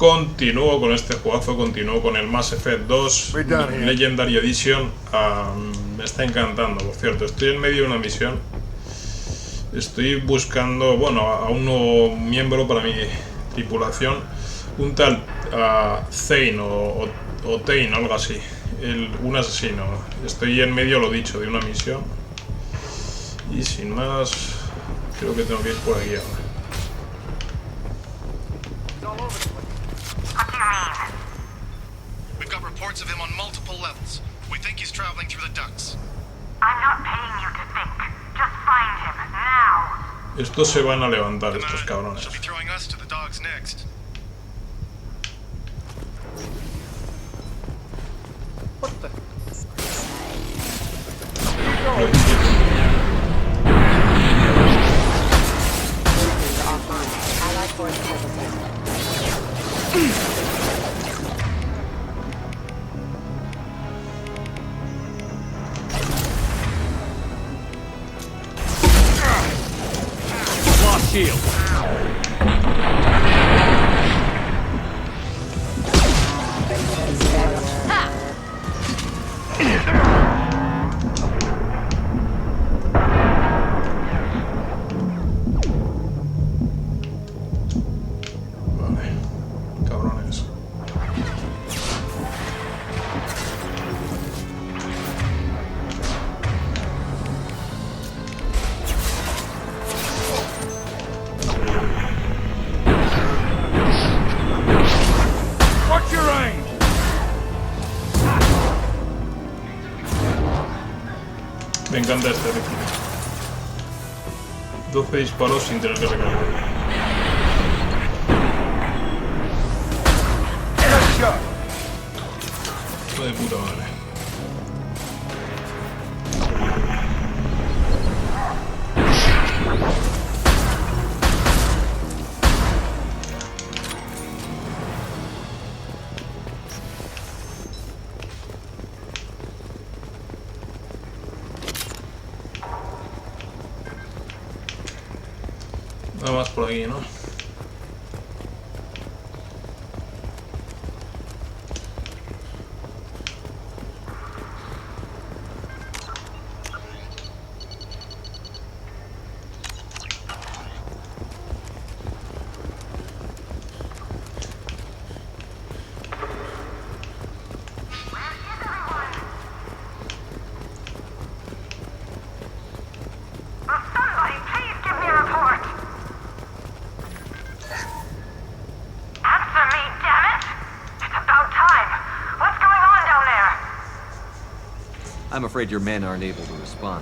continúo con este juegazo, continúo con el Mass Effect 2 Legendary Edition. Me está encantando, por cierto. Estoy en medio de una misión. Estoy buscando, bueno, a un nuevo miembro para mi tripulación. Un tal Zane o Tain, algo así. Un asesino. Estoy en medio, lo dicho, de una misión. Y sin más, creo que tengo que ir por aquí ahora. We've got reports of him on multiple levels. We think he's traveling through the ducts. I'm not paying you to think. Just find him now. Estos se van a levantar, estos cabrones. She'll be throwing us to the dogs next. What the? Lost shield. Me encanta este rifle. 12 disparos sin tener que recargar. Hijo de puta madre. Nada más por aquí, ¿no? I'm afraid your men aren't able to respond.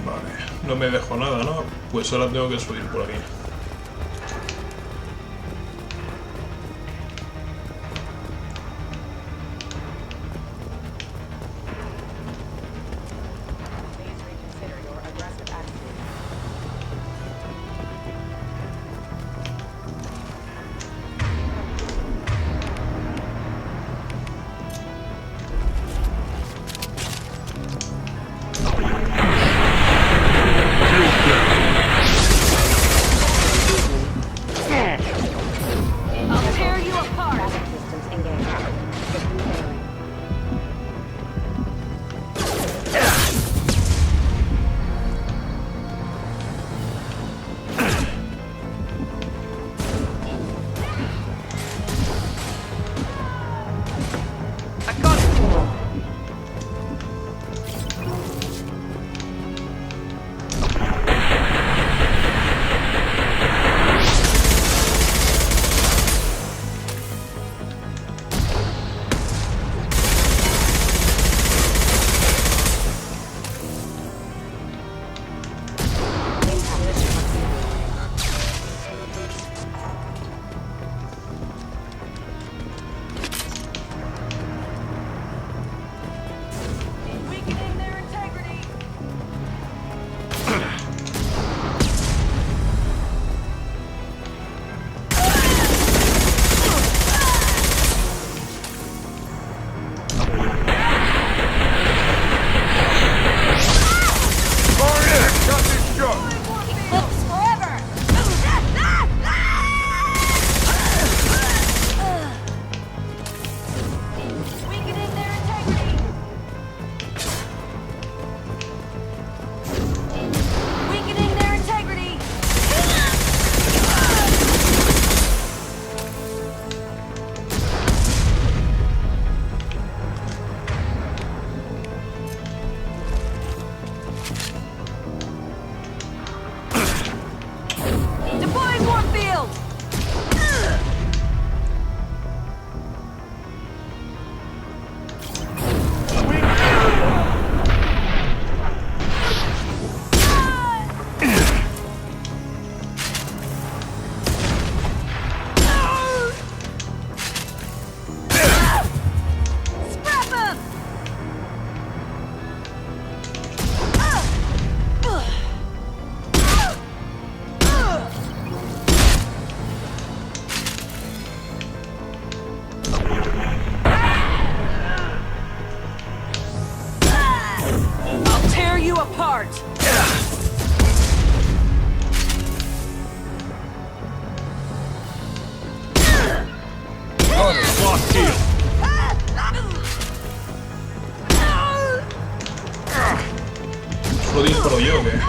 Vale, no me dejo nada, ¿no? Pues ahora tengo que subir por aquí. yo o qué?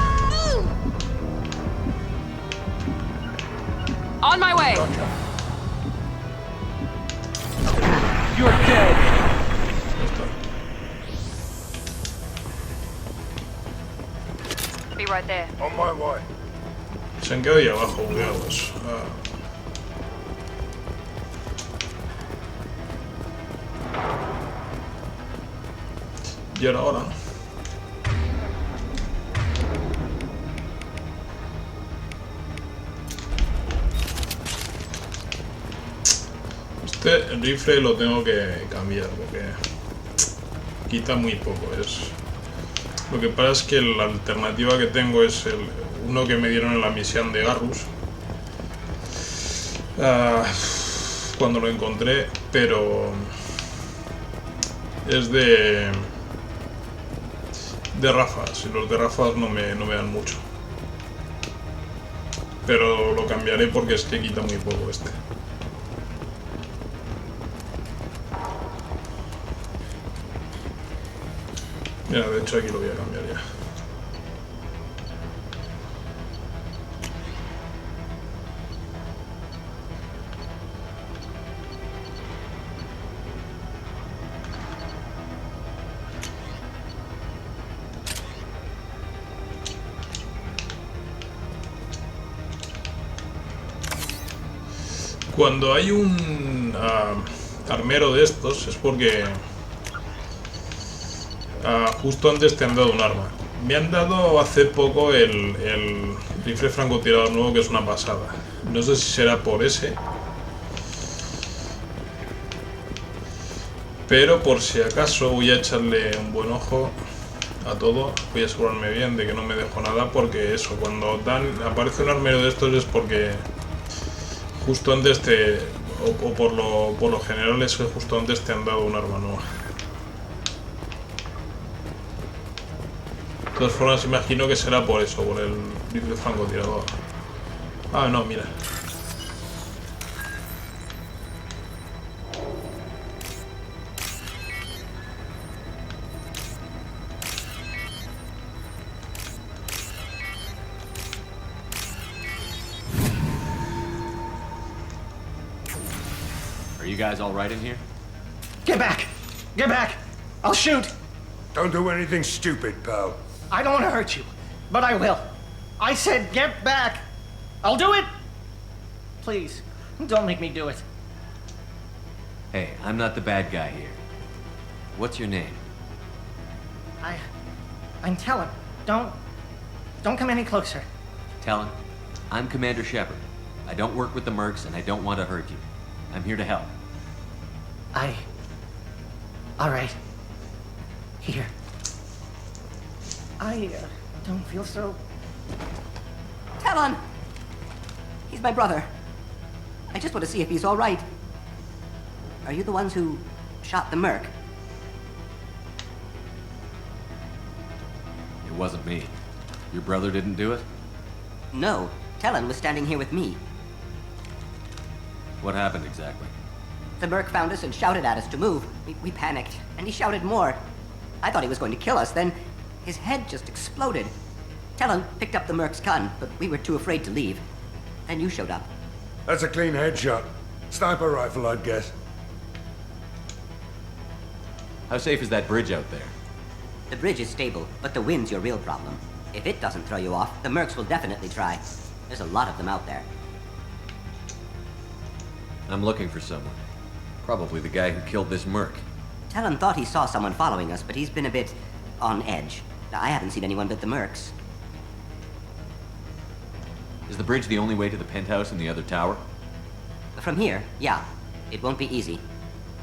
On my way. You're dead. Ya está. Be right there. On my way. Se han quedado ahí abajo, bugueados. Y ahora. Este rifle lo tengo que cambiar porque quita muy poco. Lo que pasa es que la alternativa que tengo es uno que me dieron en la misión de Garrus. Cuando lo encontré, pero es de ráfagas, y los de ráfagas no me dan mucho. Pero lo cambiaré porque es que quita muy poco este. Mira, de hecho aquí lo voy a cambiar ya. Cuando hay un armero de estos es porque justo antes te han dado un arma. Me han dado hace poco el rifle francotirador nuevo, que es una pasada. No sé si será por ese, pero por si acaso voy a echarle un buen ojo a todo. Voy a asegurarme bien de que no me dejo nada, porque eso, cuando aparece un armero de estos es porque justo antes o por lo general es que justo antes te han dado un arma nueva. De todas formas, imagino que será por eso, por el rifle francotirador. Ah, no, mira. Are you guys all right in here? Get back! Get back! I'll shoot! Don't do anything stupid, pal. I don't want to hurt you, but I will. I said get back! I'll do it! Please, don't make me do it. Hey, I'm not the bad guy here. What's your name? I'm Talon. Don't come any closer. Talon, I'm Commander Shepard. I don't work with the mercs, and I don't want to hurt you. I'm here to help. All right. Here. I don't feel so... Talon! He's my brother. I just want to see if he's all right. Are you the ones who shot the merc? It wasn't me. Your brother didn't do it? No. Talon was standing here with me. What happened exactly? The merc found us and shouted at us to move. We panicked, and he shouted more. I thought he was going to kill us, then his head just exploded. Talon picked up the merc's gun, but we were too afraid to leave. Then you showed up. That's a clean headshot. Sniper rifle, I'd guess. How safe is that bridge out there? The bridge is stable, but the wind's your real problem. If it doesn't throw you off, the mercs will definitely try. There's a lot of them out there. I'm looking for someone. Probably the guy who killed this merc. Talon thought he saw someone following us, but he's been a bit on edge. I haven't seen anyone but the mercs. Is the bridge the only way to the penthouse in the other tower? From here, yeah. It won't be easy.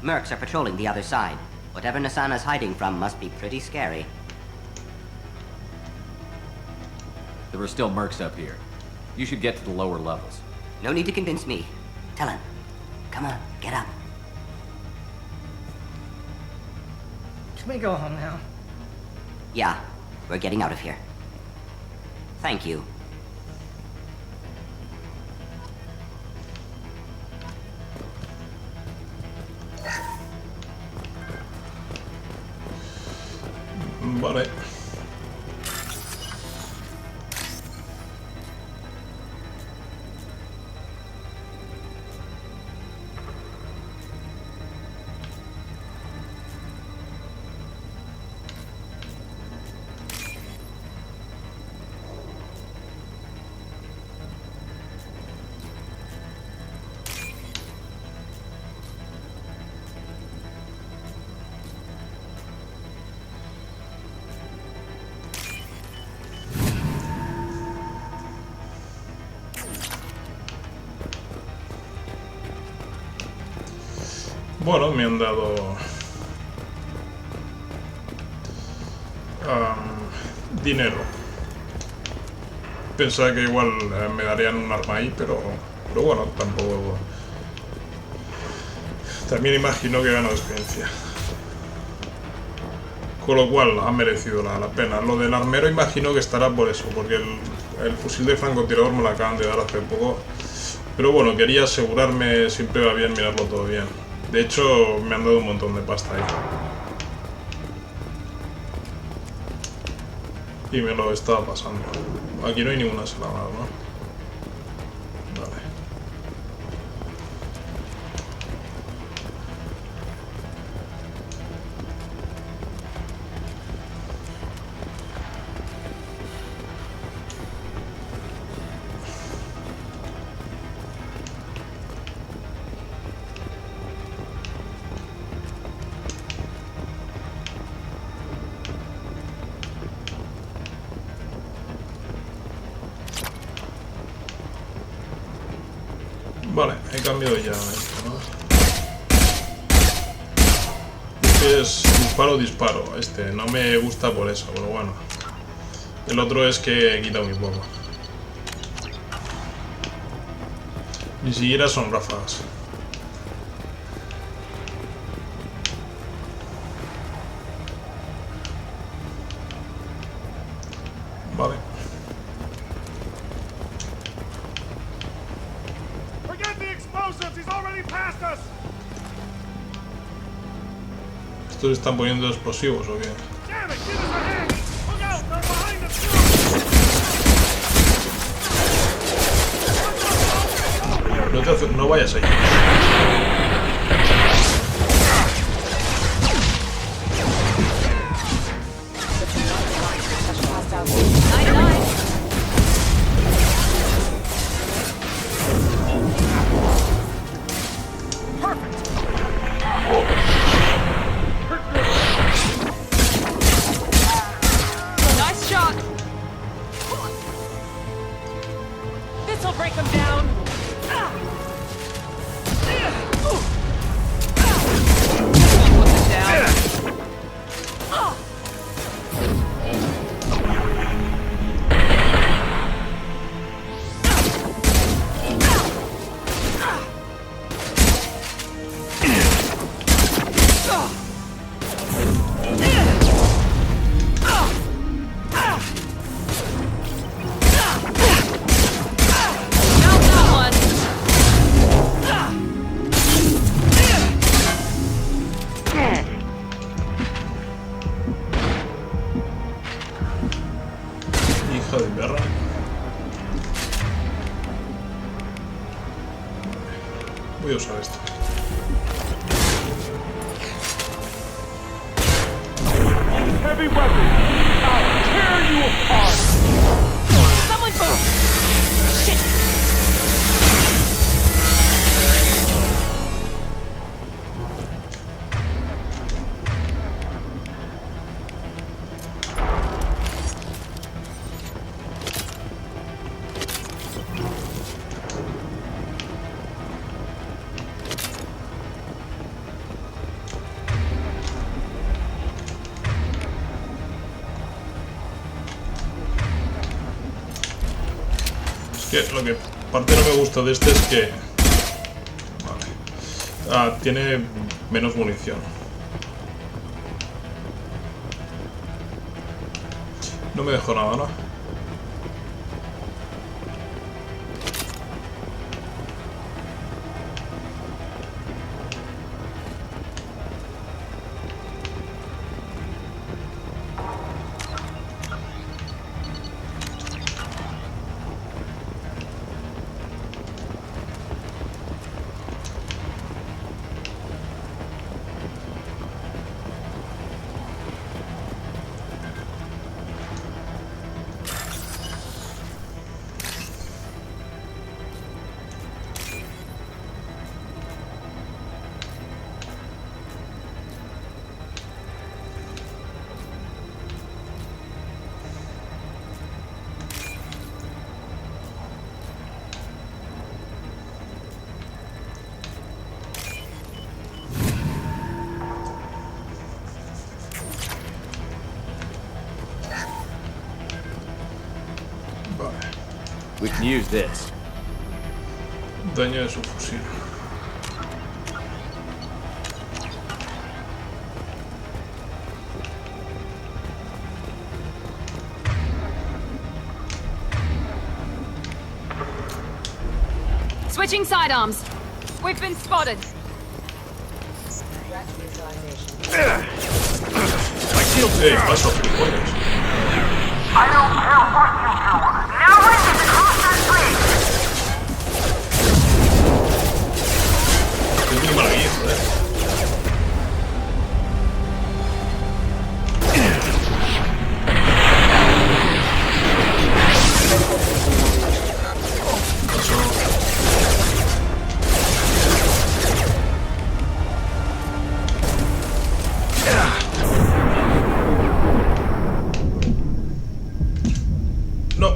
Mercs are patrolling the other side. Whatever Nasana's hiding from must be pretty scary. There are still mercs up here. You should get to the lower levels. No need to convince me. Talon, come on, get up. Can we go home now? Yeah, we're getting out of here. Thank you. Vale. Bueno, me han dado dinero. Pensaba que igual me darían un arma ahí, pero bueno, tampoco. También imagino que gano experiencia. Con lo cual ha merecido la pena. Lo del armero imagino que estará por eso, porque el fusil de francotirador me lo acaban de dar hace poco. Pero bueno, quería asegurarme, siempre va bien mirarlo todo bien. De hecho, me han dado un montón de pasta ahí. Y me lo estaba pasando. Aquí no hay ninguna sala, ¿no? Vale. Vale, he cambiado ya esto, ¿no? Este es disparo. Este no me gusta por eso, pero bueno. El otro es que quita muy poco. Ni siquiera son ráfagas. Vale. Forget the explosives. He's already past us. ¿Estos están poniendo explosivos o qué? Damn it! Give us a hand. Look out! They're behind us. No vayas ahí. Nice shot. This'll break him down. Put it down. Found that one. Hija de perra. Voy a usar esto. Heavy weapon! I'll tear you apart! Someone move. Shit. Que lo que parte no me gusta de este es que vale. Tiene menos munición. No me dejó nada, ¿no? We can use this. Daño de su fusil. Switching sidearms. We've been spotted. Paso, gilipollas. I don't care what you do. Now into the closer street. Es muy maravilloso, No.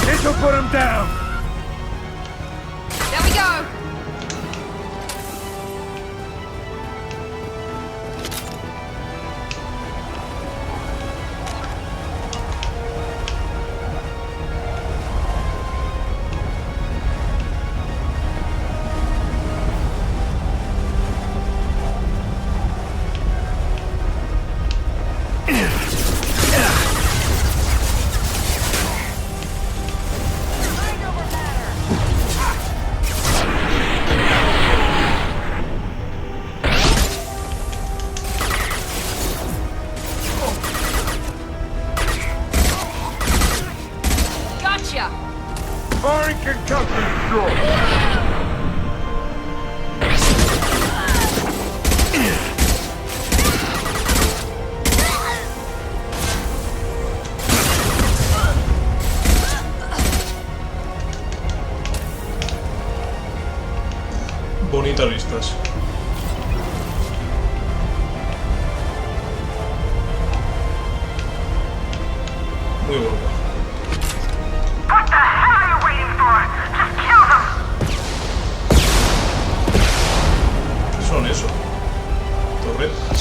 This'll put him down! There we go. Gotcha. Firing concussion short! Bonitas vistas. Muy bueno. What the hell are you waiting for? Just kill them! ¿Qué son eso? Torretas.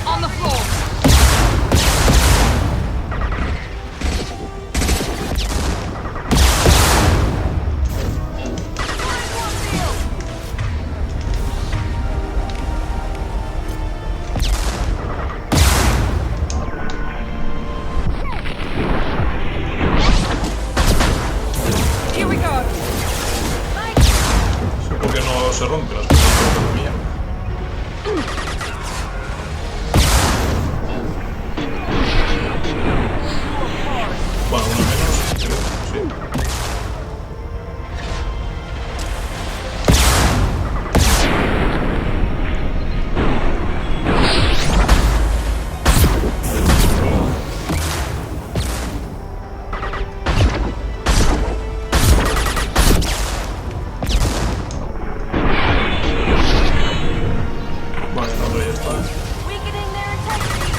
On the floor. Here we go. No sé por qué no se rompe las cosas de la mía. Bueno, una menos, creo, sí. Vale, no, ya está. Weakening their integrity.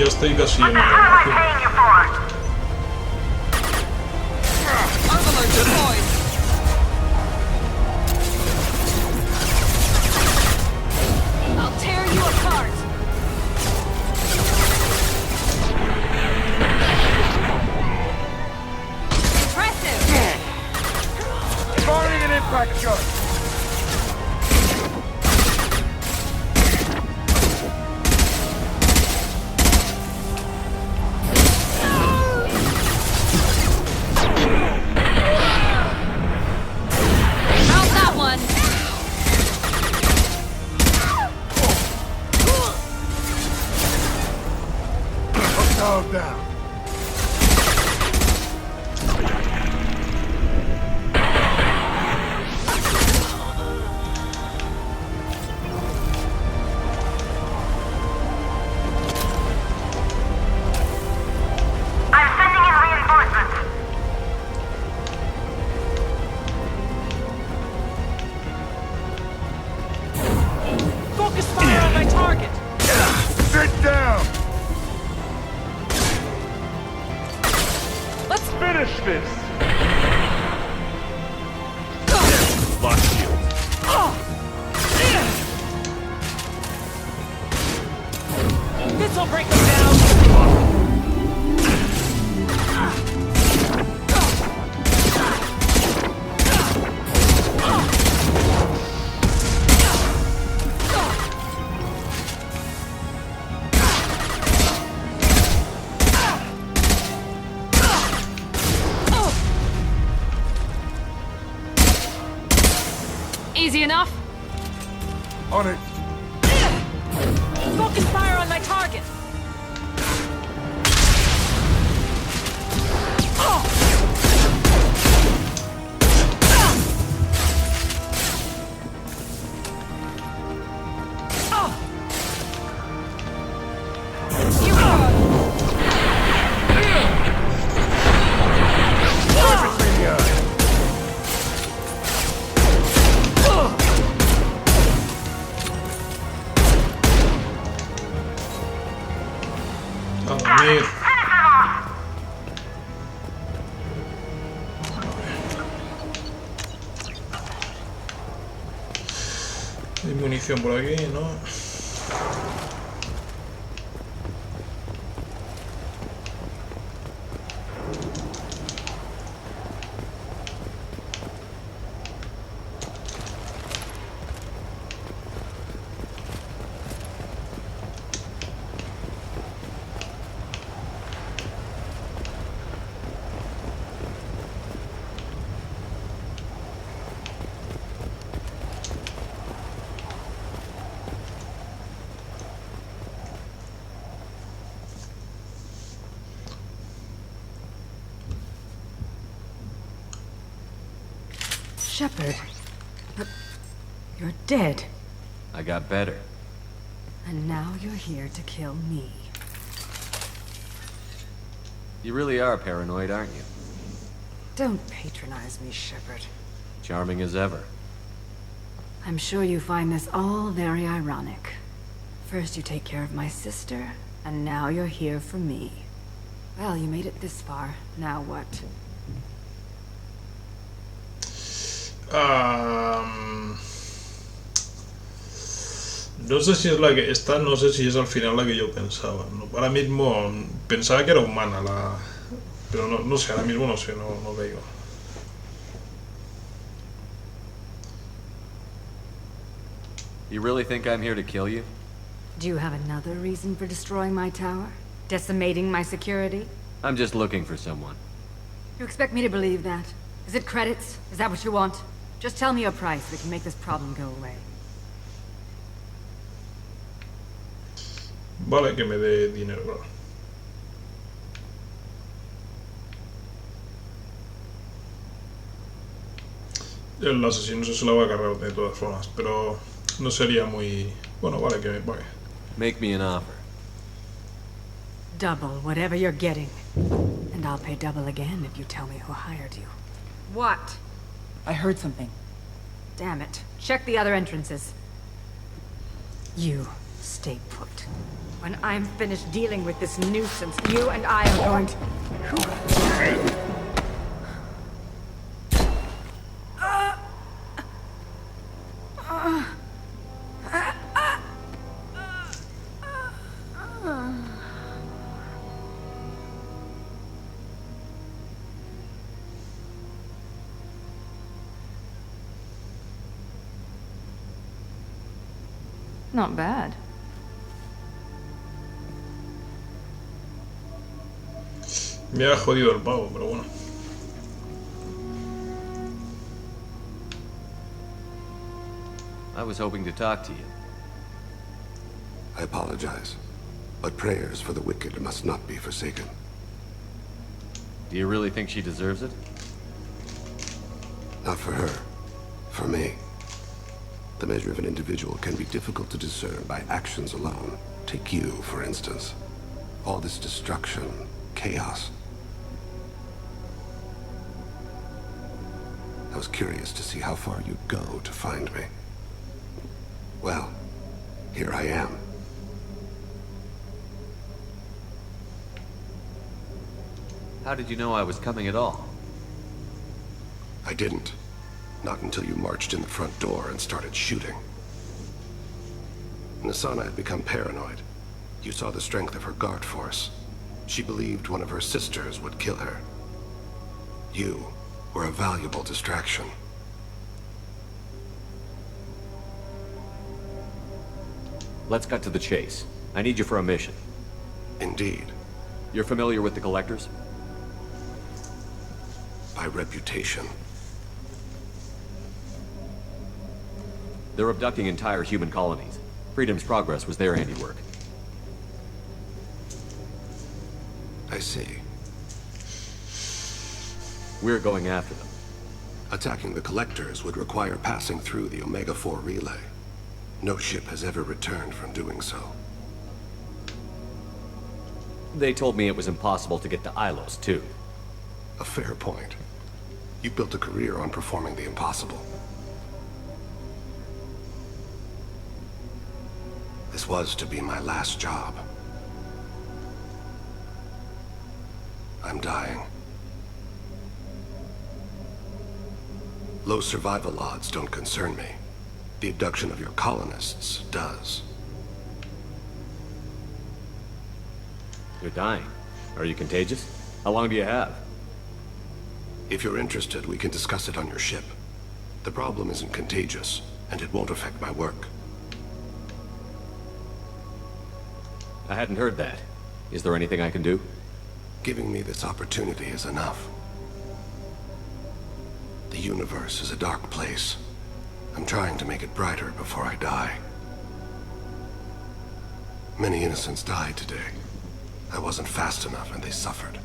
ya estoy casi en What the hell am I paying you for? Overload deployed. I'll tear you apart. Impressive. Firing an impact shot! How's that one? Hostile down. I'm sending in reinforcements. Focus fire on my target! Sit down! Let's Finish this! This'll break them down! easy enough. On it. Focus fire on my target! You are. Between the eyes. Underneath. Finish him off! Hay munición por aquí, ¿no? Shepard, but you're dead. I got better. And now you're here to kill me. You really are paranoid, aren't you? Don't patronize me, Shepard. Charming as ever. I'm sure you find this all very ironic. First you take care of my sister, and now you're here for me. Well, you made it this far. Now what? No sé si es la que esta, no sé si es al final la que yo pensaba. ¿No? Ahora mismo pensaba que era humana la, pero no sé, ahora mismo no sé, no veo. You really think I'm here to kill you? Do you have another reason for destroying my tower? Decimating my security? I'm just looking for someone. You expect me to believe that? Is it credits? Is that what you want? Just tell me your price. We can make this problem go away. Vale, que me dé dinero, claro. El asesino se la va a cargar de todas formas, pero no sería muy... Bueno, vale, que me pague. Make me an offer. Double whatever you're getting. And I'll pay double again if you tell me who hired you. What? I heard something. Damn it. Check the other entrances. You, Stay put. When I'm finished dealing with this nuisance, you and I are going to... Not bad. Me ha jodido el pavo, pero bueno. I was hoping to talk to you. I apologize, but prayers for the wicked must not be forsaken. Do you really think she deserves it? Not for her. For me. The measure of an individual can be difficult to discern by actions alone. Take you, for instance. All this destruction, chaos. I was curious to see how far you'd go to find me. Well, here I am. How did you know I was coming at all? I didn't. Not until you marched in the front door and started shooting. Nasana had become paranoid. You saw the strength of her guard force. She believed one of her sisters would kill her. You were a valuable distraction. Let's cut to the chase. I need you for a mission. Indeed. You're familiar with the Collectors? By reputation. They're abducting entire human colonies. Freedom's Progress was their handiwork. I see. We're going after them. Attacking the Collectors would require passing through the Omega-4 relay. No ship has ever returned from doing so. They told me it was impossible to get to Ilos, too. A fair point. You built a career on performing the impossible. This was to be my last job. I'm dying. Low survival odds don't concern me. The abduction of your colonists does. You're dying. Are you contagious? How long do you have? If you're interested, we can discuss it on your ship. The problem isn't contagious, and it won't affect my work. I hadn't heard that. Is there anything I can do? Giving me this opportunity is enough. The universe is a dark place. I'm trying to make it brighter before I die. Many innocents died today. I wasn't fast enough and they suffered.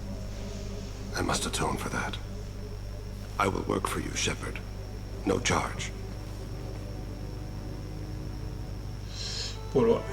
I must atone for that. I will work for you, Shepard. No charge. Pues vale.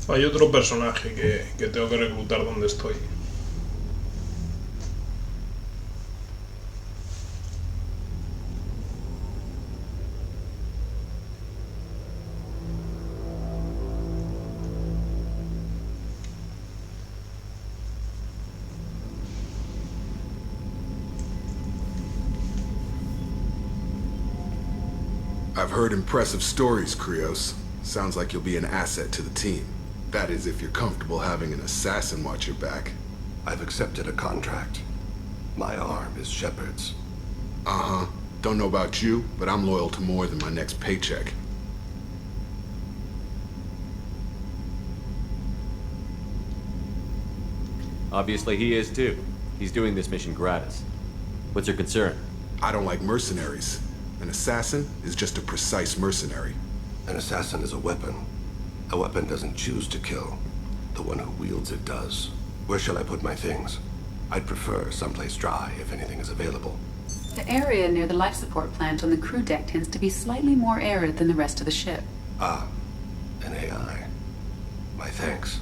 Hay otro personaje que tengo que reclutar donde estoy. I've heard impressive stories, Krios. Sounds like you'll be an asset to the team. That is, if you're comfortable having an assassin watch your back. I've accepted a contract. My arm is Shepard's. Uh-huh. Don't know about you, but I'm loyal to more than my next paycheck. Obviously he is too. He's doing this mission gratis. What's your concern? I don't like mercenaries. An assassin is just a precise mercenary. An assassin is a weapon. A weapon doesn't choose to kill. The one who wields it does. Where shall I put my things? I'd prefer someplace dry if anything is available. The area near the life support plant on the crew deck tends to be slightly more arid than the rest of the ship. Ah, an AI. My thanks.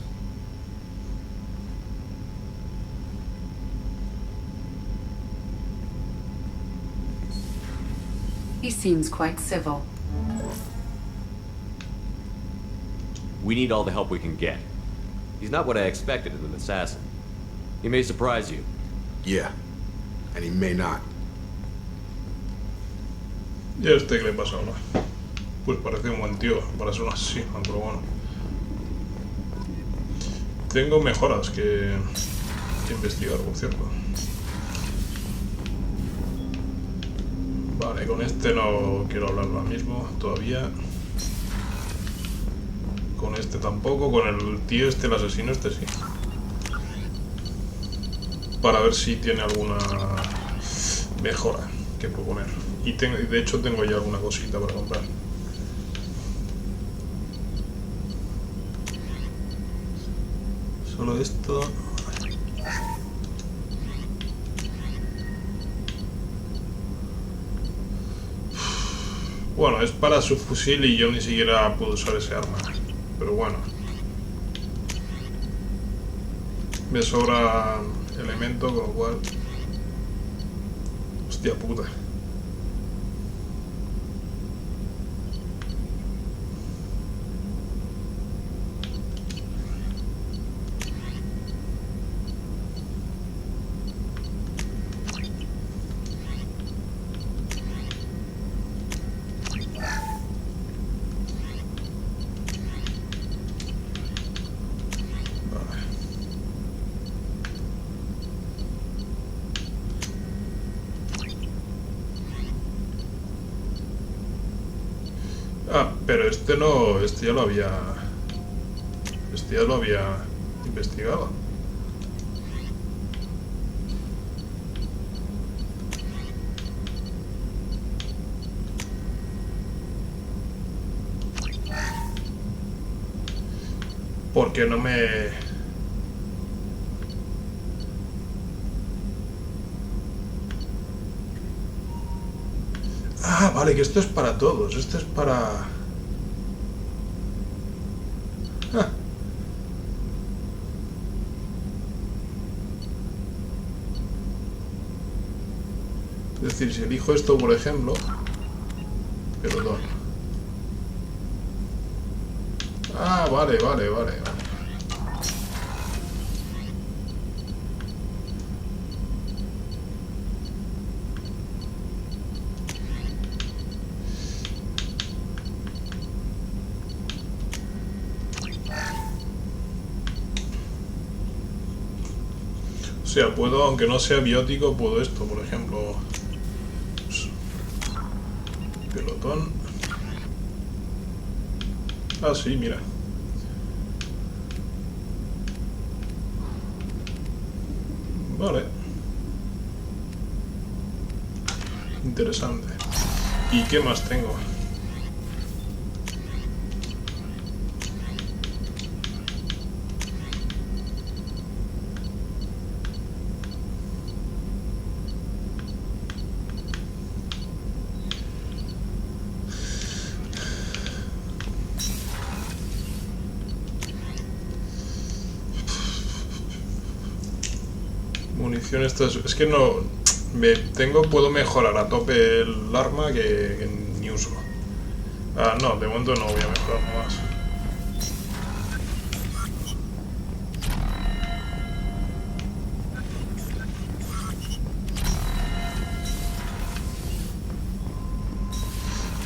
He seems quite civil. We need all the help we can get. He's not what I expected in an assassin. He may surprise you. Yeah, and he may not. ¿Y a este qué le pasa ahora? Pues parece un buen tío para ser un asesino, pero bueno. Tengo mejoras que investigar, por cierto. Vale, con este no quiero hablar ahora mismo, todavía. Con este tampoco, con el tío este, el asesino este sí. Para ver si tiene alguna mejora que proponer. Y de hecho tengo ya alguna cosita para comprar. Solo esto. Bueno, es para su fusil y yo ni siquiera puedo usar ese arma. Pero bueno. Me sobra elemento, con lo cual... Hostia puta. Ah, pero este no, este ya lo había investigado. ¿Por qué no me... Ah, vale, que esto es para todos. Esto es para... Ah. Es decir, si elijo esto, por ejemplo... Pelotón. Ah, vale. O sea, puedo, aunque no sea biótico, puedo esto, por ejemplo. Pelotón. Ah, sí, mira. Vale. Interesante. ¿Y qué más tengo? Munición, es que no puedo mejorar a tope el arma que ni uso. Ah, no, de momento no voy a mejorar nada más.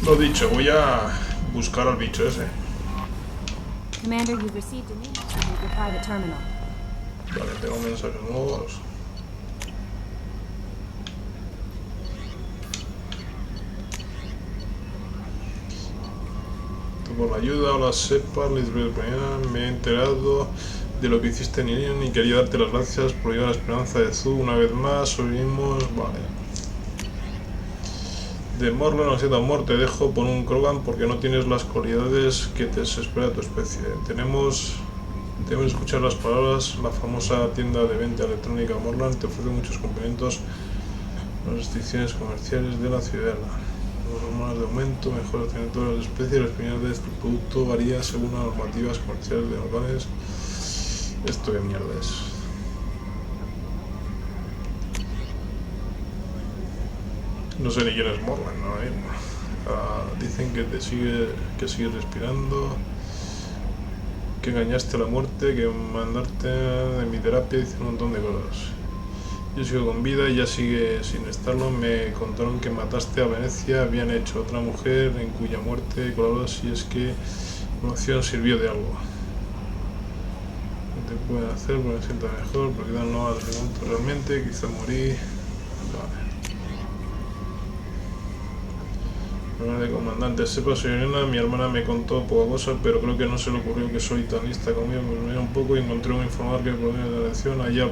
Lo dicho, voy a buscar al bicho ese. Commander, you've received a new message at your private terminal. Vale, tengo mensajes nuevos. Por la ayuda, hola Sepa, me he enterado de lo que hiciste en Irion y quería darte las gracias por ayudar a la esperanza de Zu una vez más. Sobrevivimos, vale. De Morlon, no siento amor, te dejo por un Krogan porque no tienes las cualidades que te espera tu especie. Debemos escuchar las palabras. La famosa tienda de venta electrónica Morlon te ofrece muchos complementos Las restricciones comerciales de la ciudad. Los hormonas de aumento, mejor de todas las especies, la especialidad de este producto varía según las normativas comerciales de locales. ¿Esto qué mierda es? No sé ni quién es Morgan, ¿no? Dicen que sigues respirando, que engañaste a la muerte, que mandarte de mi terapia, dice un montón de cosas. Yo sigo con vida y ya sigue sin estarlo. Me contaron que mataste a Venecia, habían hecho otra mujer en cuya muerte colaboró, si es que la acción sirvió de algo. ¿Qué te pueden hacer? Porque me sienta mejor, porque dan no al pregunto realmente, quizá morí. Vale. De comandante, sepa, soy Elena, mi hermana me contó poca cosa, pero creo que no se le ocurrió que soy tan lista conmigo, me miré un poco y encontré un informador que podía dar atención, allá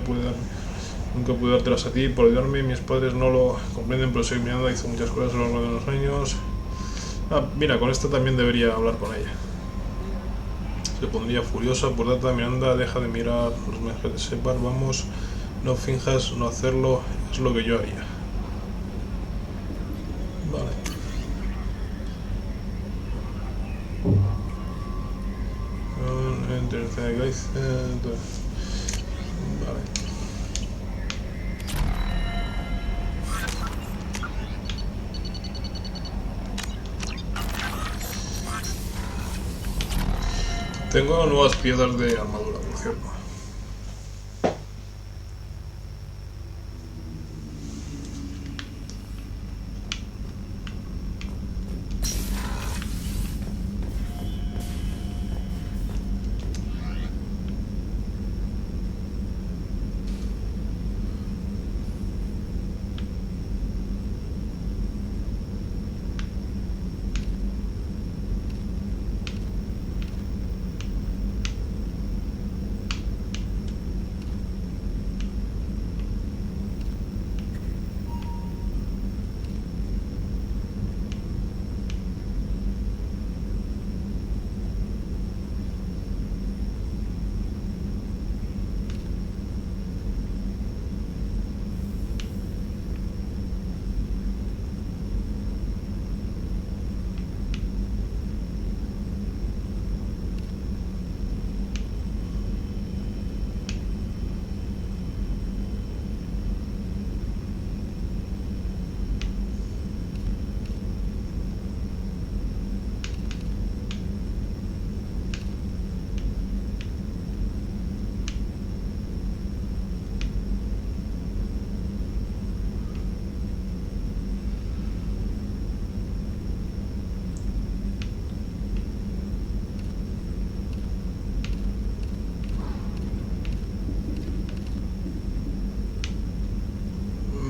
nunca pude dártelas a ti por ayudarme, mis padres no lo comprenden, pero soy Miranda, hizo muchas cosas a lo largo de los años. Mira, con esta también debería hablar con ella. Se pondría furiosa, por data, Miranda, deja de mirar los mensajes de Separ, vamos, no finjas no hacerlo, es lo que yo haría. Vale. Vale. Tengo nuevas piezas de armadura, por cierto.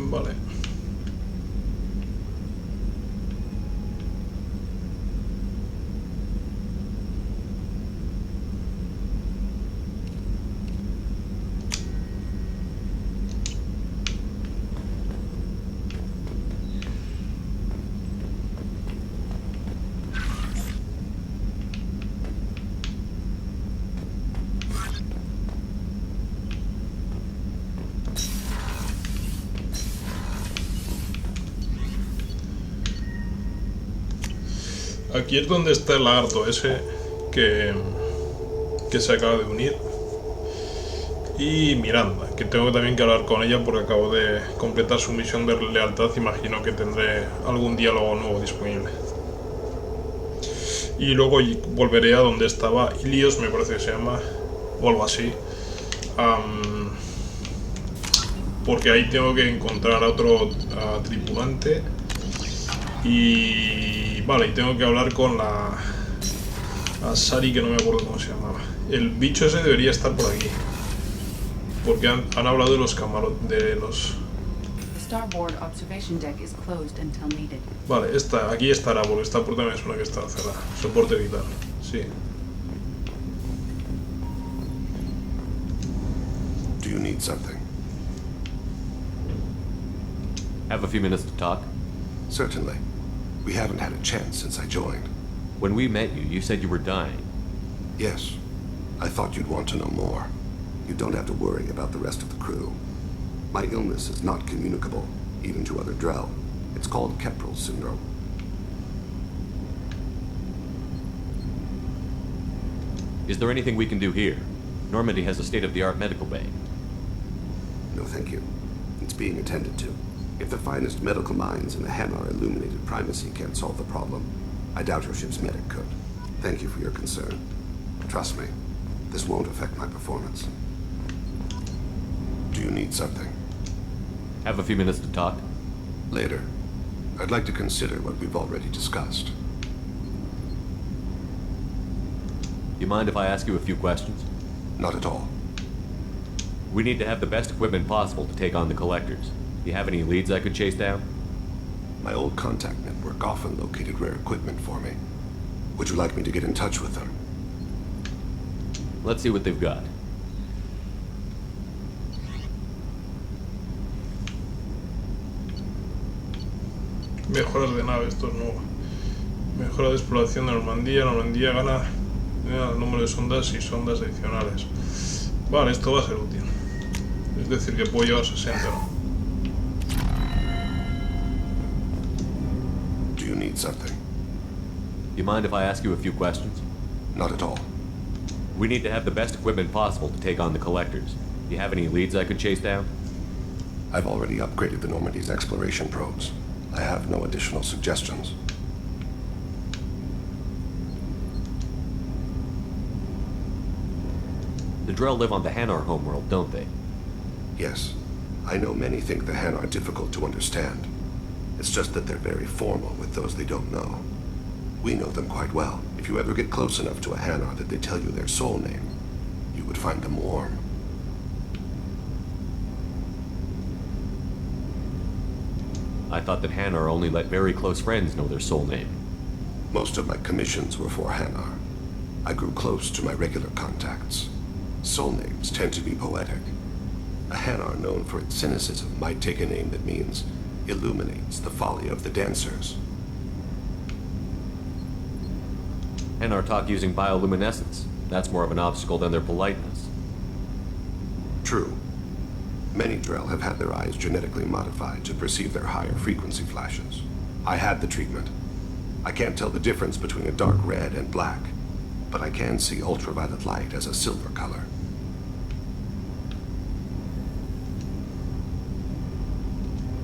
Vale. Aquí es donde está el lagarto ese que se acaba de unir. Y Miranda, que tengo también que hablar con ella porque acabo de completar su misión de lealtad. Imagino que tendré algún diálogo nuevo disponible. Y luego volveré a donde estaba Ilios, me parece que se llama, o algo así. Porque ahí tengo que encontrar a otro tripulante. Y vale, y tengo que hablar con la Sari, que no me acuerdo cómo se llamaba. El bicho ese debería estar por aquí, porque han hablado de los camarotes, de los... Vale, aquí estará, porque esta puerta me suena que está cerrada. Soporte vital, sí. Do you need something? Have a few minutes to talk? Certainly. We haven't had a chance since I joined. When we met you, you said you were dying. Yes. I thought you'd want to know more. You don't have to worry about the rest of the crew. My illness is not communicable. even to other Drell. It's called Keprel syndrome. Is there anything we can do here? Normandy has a state-of-the-art medical bay. No, thank you. It's being attended to. If the finest medical minds in the Hanar illuminated primacy can't solve the problem, I doubt your ship's medic could. Thank you for your concern. Trust me, this won't affect my performance. Do you need something? Have a few minutes to talk? Later. I'd like to consider what we've already discussed. You mind if I ask you a few questions? Not at all. We need to have the best equipment possible to take on the collectors. You have any leads I could chase down? My old contact network often located rare equipment for me. Would you like me to get in touch with them? Let's see what they've got. Mejoras de nave, esto es nuevo. Mejora de exploración de Normandía. Normandía gana el número de sondas y sondas adicionales. Vale, esto va a ser útil. Es decir, que puedo llevar 60, ¿no? Do you need something? You mind if I ask you a few questions? Not at all. We need to have the best equipment possible to take on the collectors. You have any leads I could chase down? I've already upgraded the Normandy's exploration probes. I have no additional suggestions. The Drell live on the Hanar homeworld, don't they? Yes. I know many think the Han are difficult to understand. It's just that they're very formal with those they don't know. We know them quite well. If you ever get close enough to a Hanar that they tell you their soul name, you would find them warm. I thought that Hanar only let very close friends know their soul name. Most of my commissions were for Hanar. I grew close to my regular contacts. Soul names tend to be poetic. A Hanar known for its cynicism might take a name that means illuminates the folly of the dancers. Hanar talk using bioluminescence. That's more of an obstacle than their politeness. True. Many Drell have had their eyes genetically modified to perceive their higher frequency flashes. I had the treatment. I can't tell the difference between a dark red and black, but I can see ultraviolet light as a silver color.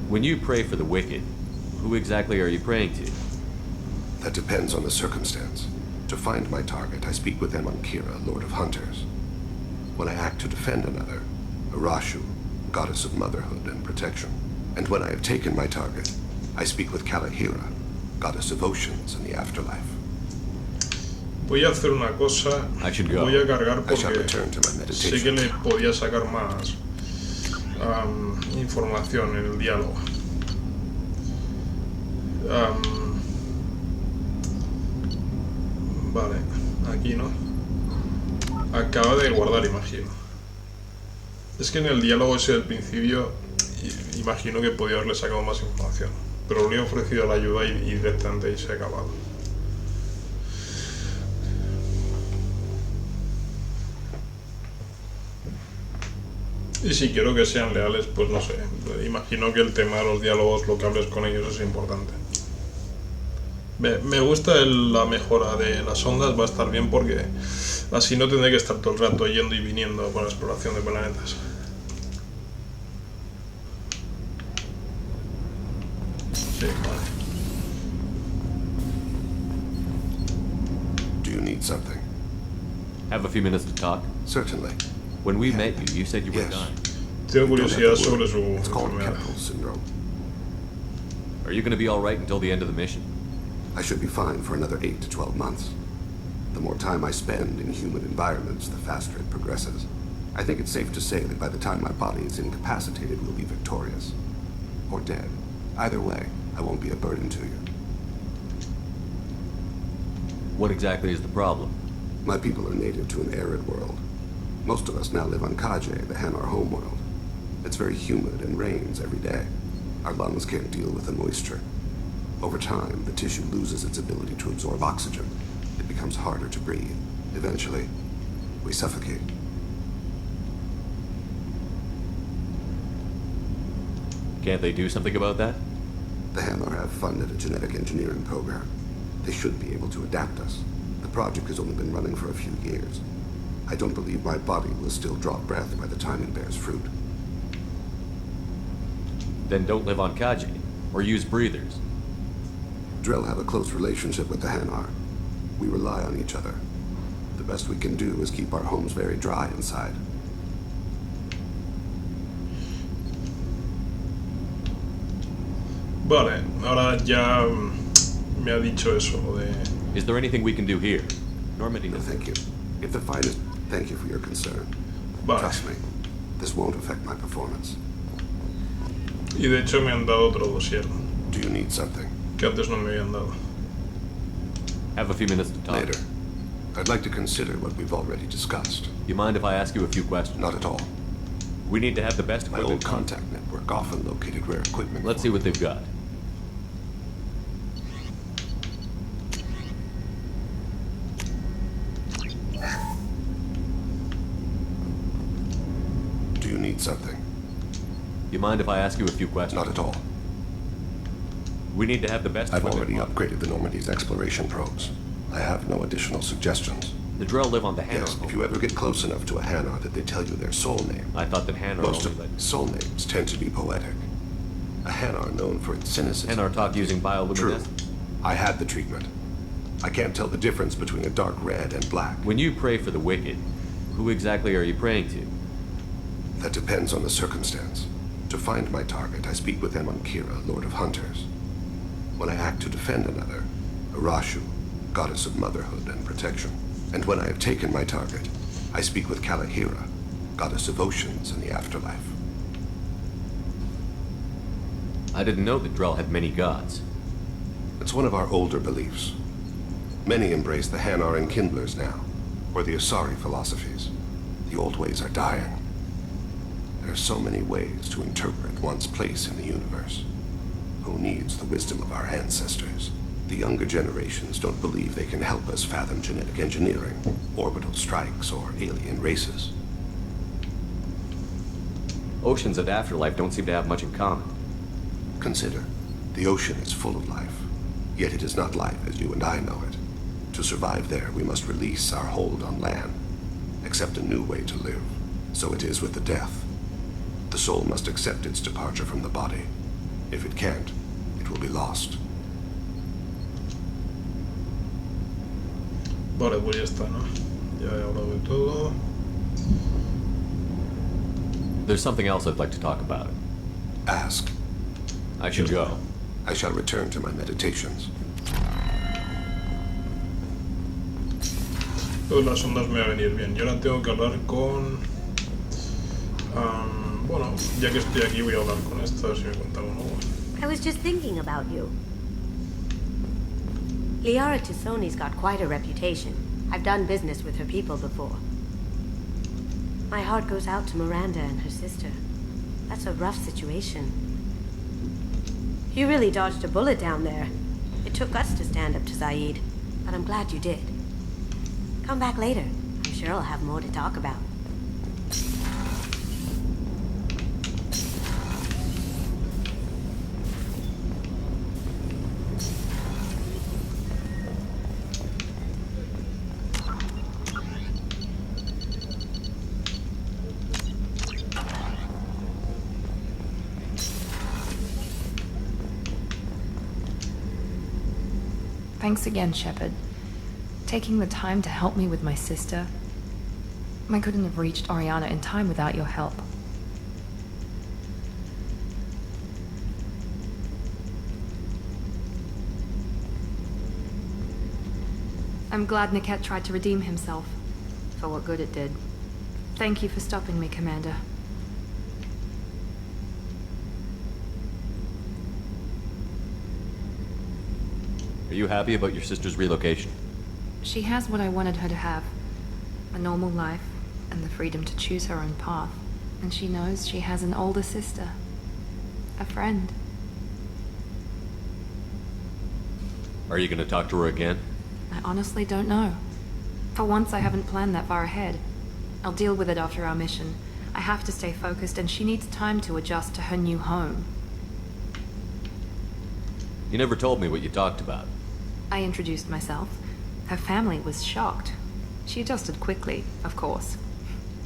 When you pray for the wicked, who exactly are you praying to? That depends on the circumstance. To find my target, I speak with Kira, Lord of Hunters. When I act to defend another, Arashu, Goddess of Motherhood and Protection. And when I have taken my target, I speak with Kalahira, Goddess of Oceans and the Afterlife. Voy a hacer una cosa. Voy a cargar porque sé que le podía sacar más información en el diálogo. Vale, aquí no. Acaba de guardar, imagino. Es que en el diálogo ese del principio imagino que podía haberle sacado más información, pero le he ofrecido la ayuda y directamente ahí se ha acabado. Y si quiero que sean leales, pues no sé, imagino que el tema de los diálogos, lo que hables con ellos es importante. Me gusta la mejora de las ondas, va a estar bien porque así no tendré que estar todo el rato yendo y viniendo con la exploración de planetas. Sí, vale. Do you need something? Have a few minutes to talk? Certainly. When we met you, you said you were dying. Tengo curiosidad sobre su It's called enfermedad. Keprel syndrome. Are you going to be all right until the end of the mission? I should be fine for another 8 to 12 months. The more time I spend in human environments, the faster it progresses. I think it's safe to say that by the time my body is incapacitated, we'll be victorious. Or dead. Either way, I won't be a burden to you. What exactly is the problem? My people are native to an arid world. Most of us now live on Kaje, the Hanar homeworld. It's very humid and rains every day. Our lungs can't deal with the moisture. Over time, the tissue loses its ability to absorb oxygen. It becomes harder to breathe. Eventually, we suffocate. Can't they do something about that? The Hanar have funded a genetic engineering program. They should be able to adapt us. The project has only been running for a few years. I don't believe my body will still draw breath by the time it bears fruit. Then don't live on Kaji, or use breathers. Drell have a close relationship with the Hanar. We rely on each other. The best we can do is keep our homes very dry inside. Vale, ahora ya me ha dicho eso de... Is there anything we can do here? Normandy No, thank you. If the finest, thank you for your concern. Vale. Trust me, this won't affect my performance. Y de hecho me han dado otro dossier Do you need something? que antes no me habían dado. Have a few minutes to talk. Later. I'd like to consider what we've already discussed. You mind if I ask you a few questions? Not at all. We need to have the best My equipment. old contact network often located rare equipment. Let's see what they've got. Do you need something? You mind if I ask you a few questions? Not at all. We need to have the best I've equipment. already upgraded the Normandy's exploration probes. I have no additional suggestions. The Drell live on the Hanar. Yes, if you ever get close enough to a Hanar that they tell you their soul name. I thought that Hanar Most only of let soul names tend to be poetic. A Hanar known for its cynicism. Hanar talk using True. bioluminescence. I had the treatment. I can't tell the difference between a dark red and black. When you pray for the wicked, who exactly are you praying to? That depends on the circumstance. To find my target, I speak with Kira, Lord of Hunters. When I act to defend another, Arashu, goddess of motherhood and protection. And when I have taken my target, I speak with Kalahira, goddess of oceans and the afterlife. I didn't know that Drell had many gods. It's one of our older beliefs. Many embrace the Hanar and Kindlers now, or the Asari philosophies. The old ways are dying. There are so many ways to interpret one's place in the universe. Who needs the wisdom of our ancestors? The younger generations don't believe they can help us fathom genetic engineering, orbital strikes, or alien races. Oceans and afterlife don't seem to have much in common. Consider, the ocean is full of life, yet it is not life as you and I know it. To survive there, we must release our hold on land, accept a new way to live. So it is with the death. The soul must accept its departure from the body. If it can't, it will be lost. Vale, pues ya está, ¿no? Ya he hablado de todo. There's something else I'd like to talk about. Ask. I should go. I shall return to my meditations. Pues las ondas me va a venir bien. Yo ahora tengo que hablar con... bueno, ya que estoy aquí voy a hablar con esta, a ver si me cuenta algo nuevo. I was just thinking about you. Liara Tusoni's got quite a reputation. I've done business with her people before. My heart goes out to Miranda and her sister. That's a rough situation. You really dodged a bullet down there. It took us to stand up to Zaid, but I'm glad you did. Come back later. I'm sure I'll have more to talk about. Thanks again, Shepard. Taking the time to help me with my sister. I couldn't have reached Oriana in time without your help. I'm glad Niket tried to redeem himself. For what good it did. Thank you for stopping me, Commander. Are you happy about your sister's relocation? She has what I wanted her to have. A normal life, and the freedom to choose her own path. And she knows she has an older sister. A friend. Are you going to talk to her again? I honestly don't know. For once, I haven't planned that far ahead. I'll deal with it after our mission. I have to stay focused, and she needs time to adjust to her new home. You never told me what you talked about. I introduced myself. Her family was shocked. She adjusted quickly, of course.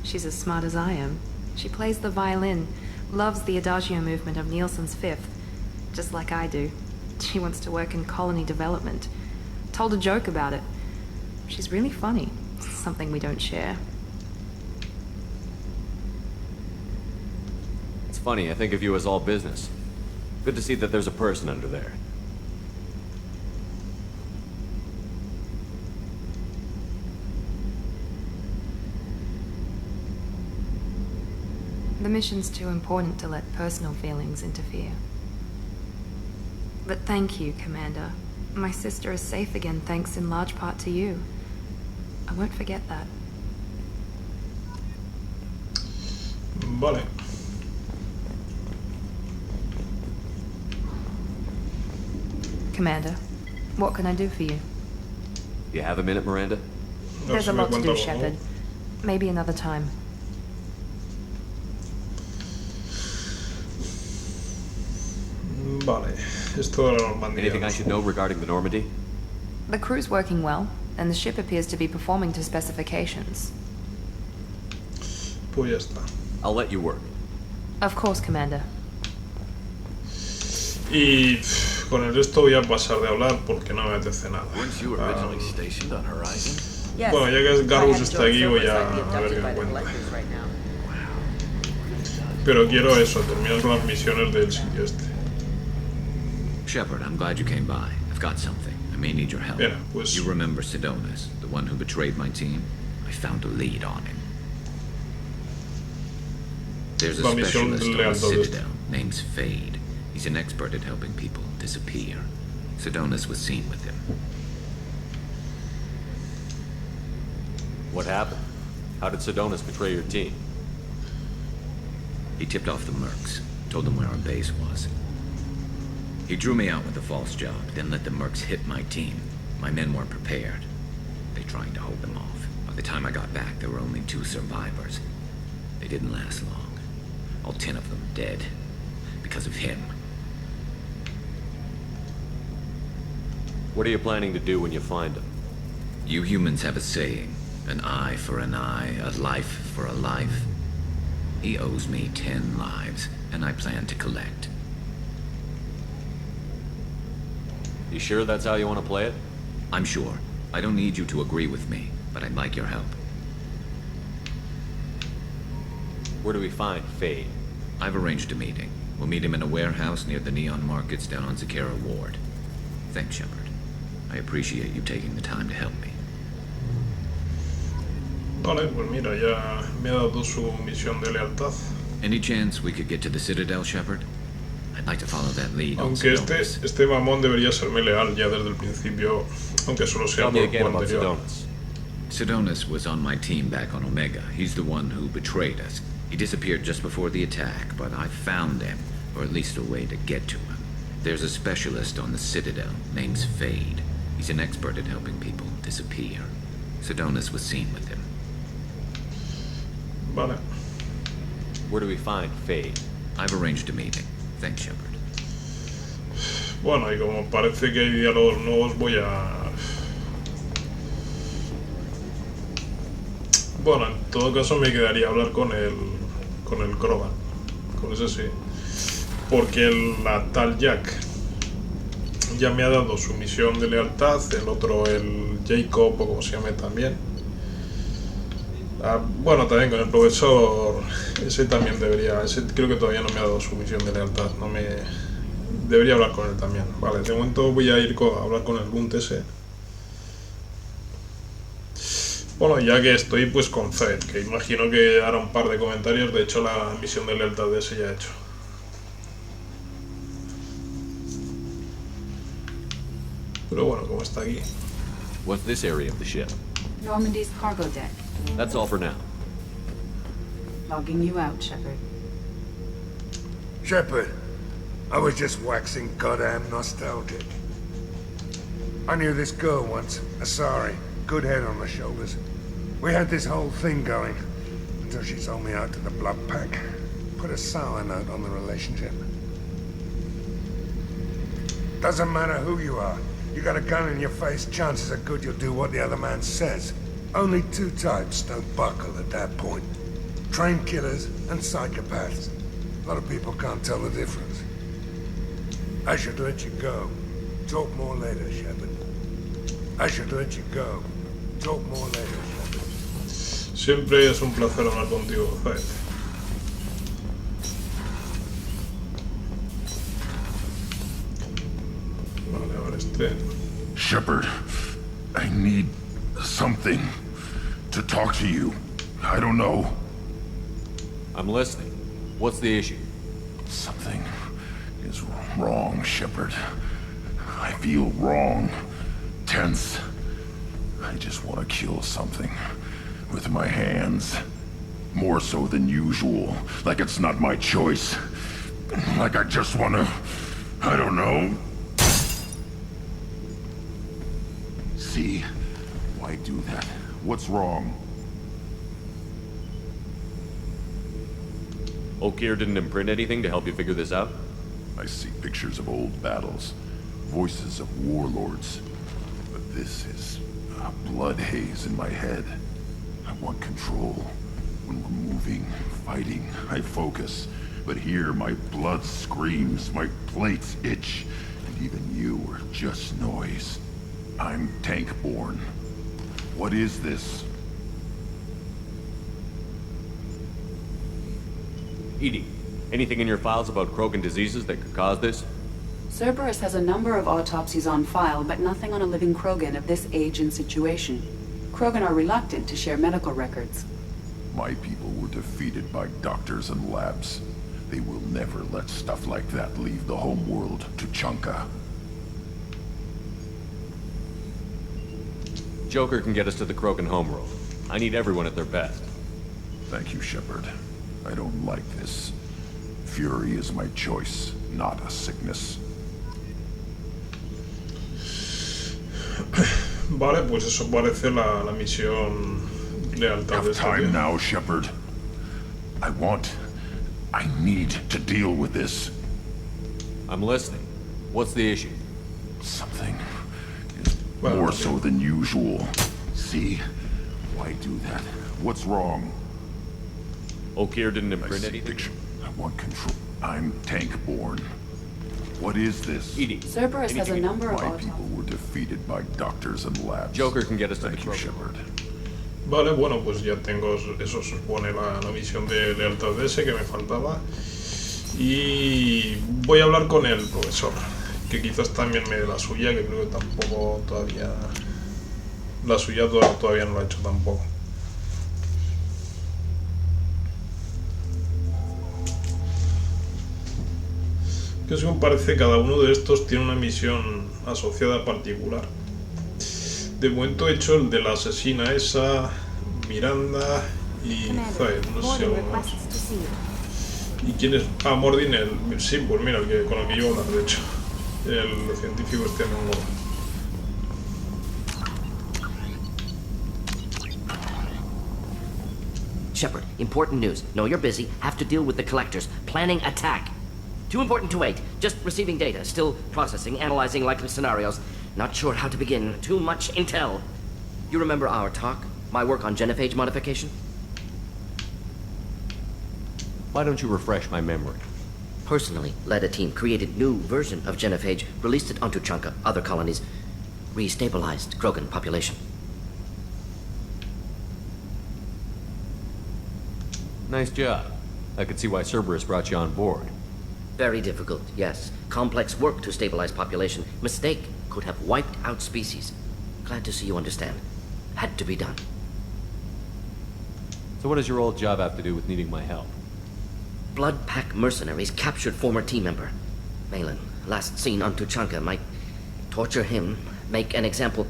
She's as smart as I am. She plays the violin, loves the adagio movement of Nielsen's Fifth, just like I do. She wants to work in colony development. Told a joke about it. She's really funny. Something we don't share. It's funny, I think of you as all business. Good to see that there's a person under there. The mission's too important to let personal feelings interfere. But thank you, Commander. My sister is safe again thanks in large part to you. I won't forget that. Vale. Commander, what can I do for you? You have a minute, Miranda? No There's se a me lot to cuenta do, cómo. Shepard. Maybe another time. Vale, esto de la Normandía. Anything I should know regarding the Normandy? The crew's working well, and the ship appears to be performing to specifications. Pues ya está. I'll let you work. Of course, Commander. Y con el resto voy a pasar de hablar porque no me apetece nada. Weren't you originally stationed on Horizon? Bueno, ya que Garrus está aquí voy a ver qué me cuenta. Pero quiero eso, terminar con las misiones del sitio este. Shepard, I'm glad you came by. I've got something. I may need your help. Bien, pues You remember Sidonis, the one who betrayed my team? I found a lead on him. There's a La misión specialist del on the lealtad este. Citadel named Fade. He's an expert at helping people disappear. Sidonis was seen with him. What happened? How did Sidonis betray your team? He tipped off the mercs, told them where our base was. He drew me out with a false job, then let the mercs hit my team. My men weren't prepared. They tried to hold them off. By the time I got back, there were only 2 survivors. They didn't last long. All 10 of them dead. Because of him. What are you planning to do when you find him? You humans have a saying. An eye for an eye, a life for a life. He owes me 10 lives, and I plan to collect. You sure that's how you want to play it? I'm sure. I don't need you to agree with me, but I'd like your help. Where do we find Fade? I've arranged a meeting. We'll meet him in a warehouse near the Neon Markets down on Zakera Ward. Thanks, Shepard. I appreciate you taking the time to help me. Vale, pues mira, ya me ha dado su misión de lealtad. Any chance we could get to the Citadel, Shepard? I'd like to follow that lead on Aunque Sidonis. este mamón debería serme leal ya desde el principio, aunque solo sea Tell me por el again juego about anterior. Sidonis. Sidonis was on my team back on Omega. He's the one who betrayed us. He disappeared just before the attack, but I found him, or at least a way to get to him. There's a specialist on the Citadel named Fade. He's an expert at helping people disappear. Sidonis was seen with him. Vale. Where do we find Fade? I've arranged a meeting. Thanks, Shepard. Bueno, y como parece que hay diálogos nuevos, voy a... Bueno, en todo caso me quedaría hablar con el Krogan, con ese sí. Porque la tal Jack ya me ha dado su misión de lealtad, el otro, el Jacob, o como se llame también. Bueno, también con el profesor, ese también debería, ese creo que todavía no me ha dado su misión de lealtad, no me... Debería hablar con él también. Vale, de momento voy a ir a hablar con el Bunt ese. Bueno, ya que estoy pues con Fed, que imagino que hará un par de comentarios, de hecho la misión de lealtad de ese ya he hecho. Pero bueno, como está aquí. What's this area of the ship? Normandy's cargo deck. That's all for now. Logging you out, Shepard. Shepard, I was just waxing goddamn nostalgic. I knew this girl once, Asari, good head on her shoulders. We had this whole thing going, until she sold me out to the Blood Pack. Put a sour note on the relationship. Doesn't matter who you are. You got a gun in your face, chances are good you'll do what the other man says. Only two types don't buckle at that point. Trained killers and psychopaths. A lot of people can't tell the difference. I should let you go. Talk more later, Shepard. I should let you go. Talk more later, Shepard. Siempre es un placer hablar contigo, Faith. Vale, a ver este. Shepard, I need something to talk to you. I don't know. I'm listening. What's the issue? Something is wrong, Shepard. I feel wrong. Tense. I just want to kill something. With my hands. More so than usual. Like it's not my choice. Like I just want to... I don't know. See? Why do that? What's wrong? Locura didn't imprint anything to help you figure this out? I see pictures of old battles. Voices of warlords. But this is a blood haze in my head. I want control. When we're moving, fighting, I focus. But here, my blood screams, my plates itch, and even you are just noise. I'm tank-born. What is this? EDI, anything in your files about Krogan diseases that could cause this? Cerberus has a number of autopsies on file, but nothing on a living Krogan of this age and situation. Krogan are reluctant to share medical records. My people were defeated by doctors and labs. They will never let stuff like that leave the homeworld to Chunka. Joker can get us to the Krogan homeworld. I need everyone at their best. Thank you, Shepard. I don't like this. Fury is my choice, not a sickness. Vale, pues eso parece la misión lealtad de este tío. Time now, Shepard. I need to deal with this. I'm listening. What's the issue? Something is more so than usual. See? Why do that? What's wrong? Locura didn't imprint anything? I want control. I'm tank-born. What is this? EDI. Cerberus has a number of My people were defeated by doctors and labs. Joker can get us to the Krogan. Shepard. Vale, bueno, pues ya tengo, eso supone la misión de lealtad de ese que me faltaba. Y voy a hablar con el profesor, que quizás también me dé la suya, que creo que tampoco todavía... La suya todavía no la ha hecho tampoco. Que según parece cada uno de estos tiene una misión asociada particular. De momento he hecho el de la asesina esa, Miranda y Zael, no sé si algo más. ¿Y quién es? Ah, Mordin, sí, pues mira, con el que yo hablar, de hecho. El científico este mongol. Shepard, important news. Know you're busy. Have to deal with the collectors. Planning attack. Too important to wait. Just receiving data. Still processing, analyzing likely scenarios. Not sure how to begin. Too much intel. You remember our talk? My work on genophage modification? Why don't you refresh my memory? Personally led a team, created new version of genophage, released it onto Chunka, other colonies, restabilized Krogan population. Nice job. I could see why Cerberus brought you on board. Very difficult, yes. Complex work to stabilize population. Mistake could have wiped out species. Glad to see you understand. Had to be done. So what does your old job have to do with needing my help? Blood Pack mercenaries captured former team member. Malin, last seen on Tuchanka, might torture him, make an example.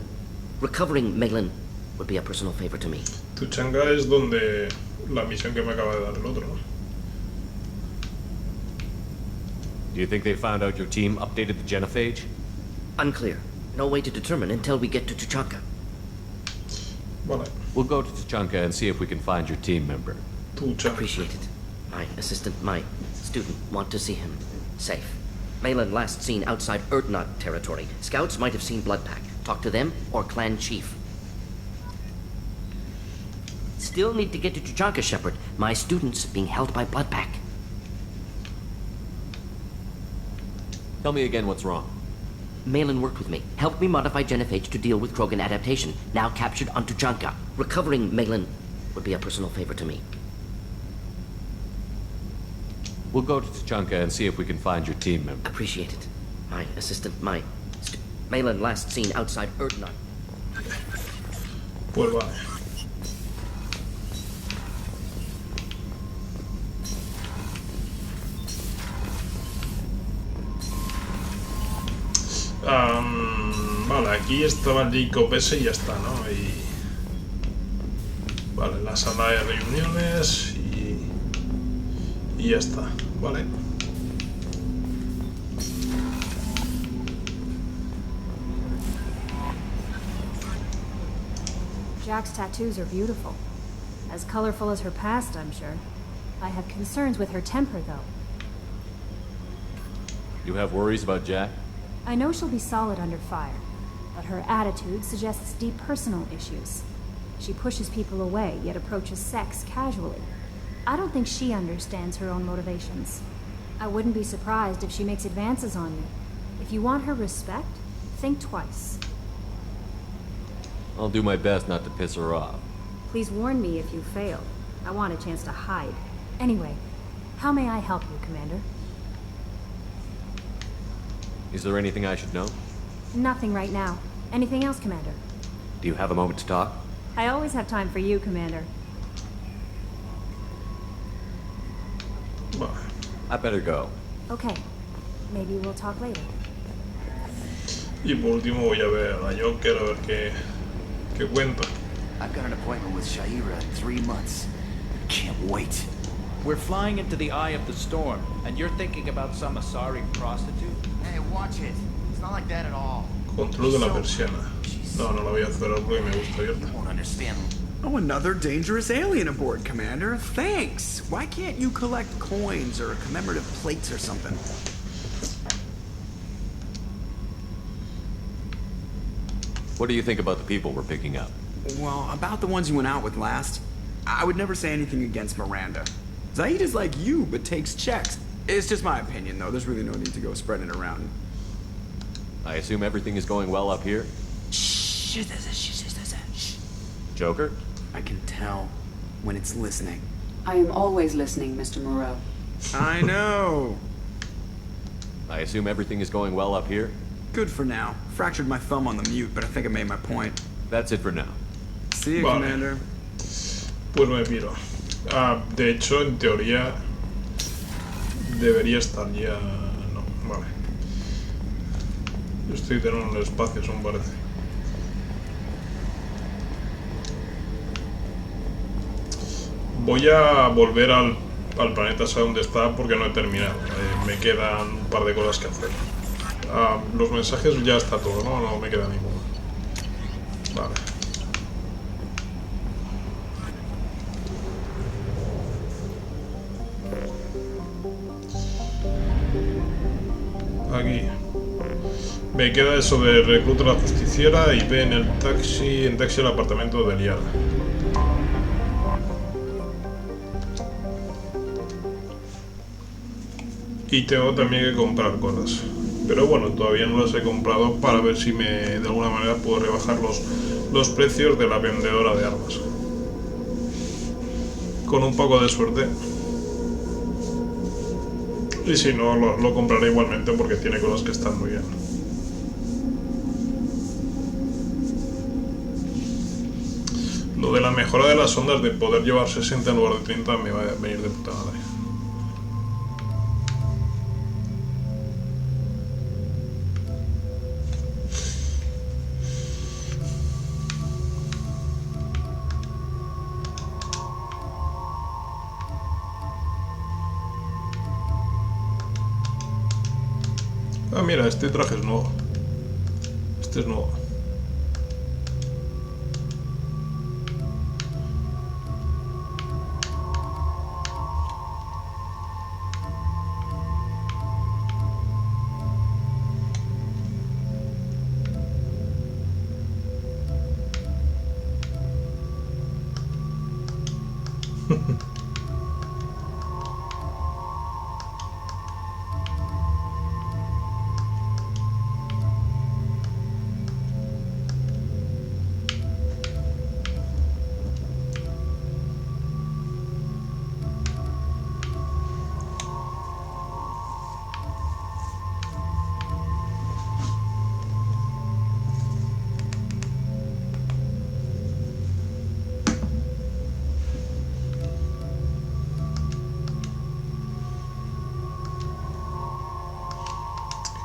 Recovering Malin would be a personal favor to me. Tuchanka es donde la misión que me acaba de dar el otro, ¿no? Do you think they found out your team updated the genophage? Unclear. No way to determine until we get to Tuchanka. Vale. We'll go to Tuchanka and see if we can find your team member. Appreciate it. My assistant, my student, want to see him safe. Malin last seen outside Erdnot territory. Scouts might have seen Bloodpack. Talk to them or clan chief. Still need to get to Tuchanka, Shepard. My students being held by Bloodpack. Tell me again what's wrong. Malin worked with me, helped me modify genophage to deal with Krogan adaptation, now captured on Tuchanka. Recovering Malin would be a personal favor to me. We'll go to Tuchanka and see if we can find your team member. Appreciate it. My assistant, Malin last seen outside Erdnot. Pues vale. Vale, aquí estaba el Jacob ese y ya está, ¿no? Y... Vale, la sala de reuniones y ya está, vale. Jack's tattoos are beautiful. As colorful as her past, I'm sure. I have concerns with her temper, though. You have worries about Jack? I know she'll be solid under fire, but her attitude suggests deep personal issues. She pushes people away, yet approaches sex casually. I don't think she understands her own motivations. I wouldn't be surprised if she makes advances on you. If you want her respect, think twice. I'll do my best not to piss her off. Please warn me if you fail. I want a chance to hide. Anyway, how may I help you, Commander? Is there anything I should know? Nothing right now. Anything else, Commander? Do you have a moment to talk? I always have time for you, Commander. I better go. Okay. Maybe we'll talk later. Y por último voy a ver a Joker a ver qué cuenta. I've got an appointment with Shaira in 3 months. Can't wait. We're flying into the eye of the storm, and you're thinking about some Asari prostitute? Hey, watch it. It's not like that at all. Control de la persiana. No, no la voy a cerrar porque me gusta abierta. You won't understand. Oh, another dangerous alien aboard, Commander. Thanks. Why can't you collect coins or commemorative plates or something? What do you think about the people we're picking up? Well, about the ones you went out with last, I would never say anything against Miranda. Zaid is like you, but takes checks. It's just my opinion, though. There's really no need to go spreading it around. I assume everything is going well up here? Shh. Joker? I can tell when it's listening. I am always listening, Mr. Moreau. I know. I assume everything is going well up here? Good for now. Fractured my thumb on the mute, but I think I made my point. That's it for now. See you, Vale. Commander. Pues me piro. De hecho, en teoría debería estar ya... No, vale. Yo estoy teniendo el espacio, según parece. Voy a volver al planeta, sé dónde está, porque no he terminado. Me quedan un par de cosas que hacer. Los mensajes ya está todo, ¿no? No me queda ninguno. Vale. Aquí. Me queda eso de recluta a la justiciera y ve en taxi al apartamento de Liara. Y tengo también que comprar cosas. Pero bueno, todavía no las he comprado para ver si de alguna manera puedo rebajar los precios de la vendedora de armas. Con un poco de suerte. Y si no, lo compraré igualmente porque tiene cosas que están muy bien. Lo de la mejora de las ondas, de poder llevar 60 en lugar de 30, me va a venir de puta madre. Ah, mira, este traje es nuevo. Este es nuevo.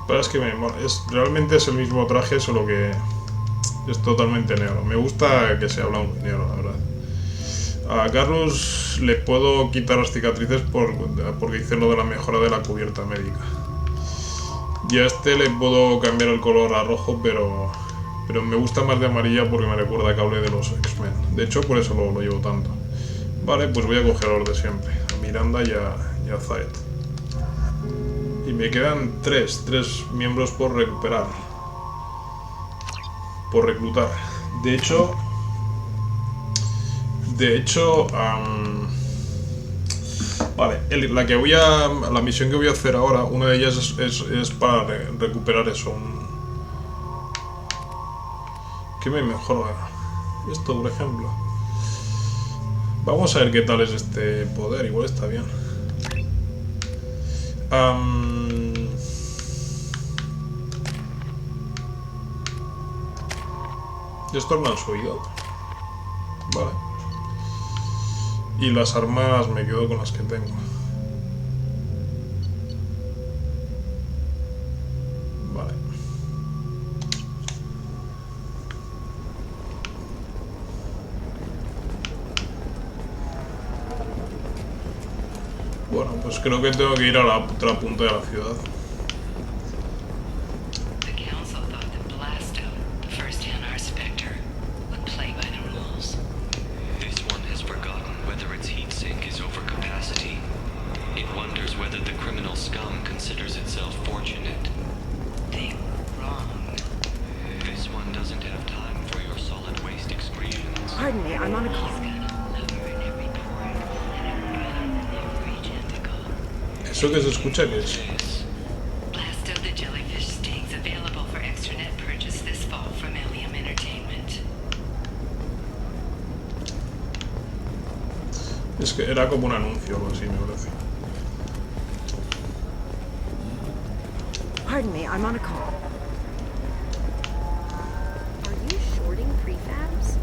Pero es que me mola. Realmente es el mismo traje, solo que es totalmente negro. Me gusta que sea blanco y negro, la verdad. A Carlos le puedo quitar las cicatrices porque hice lo de la mejora de la cubierta médica. Y a este le puedo cambiar el color a rojo, pero me gusta más de amarilla porque me recuerda que hablé de los X-Men. De hecho, por eso lo llevo tanto. Vale, pues voy a coger a los de siempre. A Miranda y a Zaid. Y me quedan tres miembros por recuperar. Por reclutar. De hecho, vale, la misión que voy a hacer ahora, una de ellas es para recuperar eso. ¿Qué me mejora? Esto, por ejemplo. Vamos a ver qué tal es este poder, igual está bien. Esto me han subido. Vale. Y las armas me quedo con las que tengo. Vale. Bueno, pues creo que tengo que ir a la otra punta de la ciudad. Pardon me, I'm on a call. ¿Eso que se escucha qué es? Blast of the jellyfish stings available for extranet purchase this fall from Alien Entertainment. Es que era como un anuncio o algo así, me parece. Pardon me, I'm on a call. Are you shorting prefabs?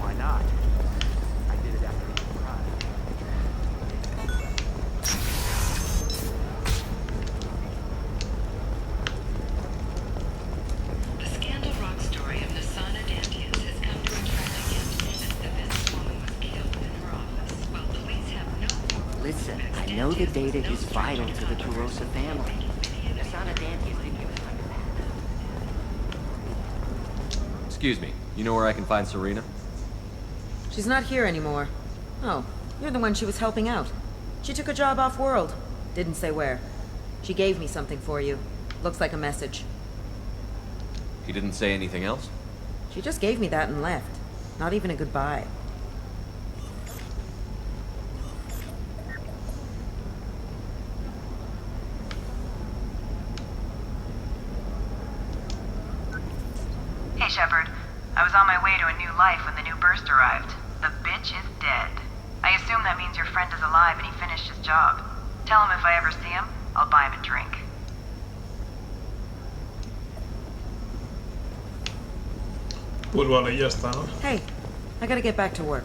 Why not? I did it after being cried. The Scandal Rock story of Nasana Dantius has come to attract attention as the businesswoman was killed in her office. While police have no... Listen, I know the data is vital to the Kurosa family. Nasana Dantius didn't give us Excuse me, you know where I can find Serena? She's not here anymore. Oh, you're the one she was helping out. She took a job off-world. Didn't say where. She gave me something for you. Looks like a message. He didn't say anything else? She just gave me that and left. Not even a goodbye. Hey, Shepard. I was on my way to a new life when the new burst arrived. The bitch is dead. I assume that means your friend is alive and he finished his job. Tell him if I ever see him, I'll buy him a drink. Pues vale, ya está, ¿no? Hey, I gotta get back to work.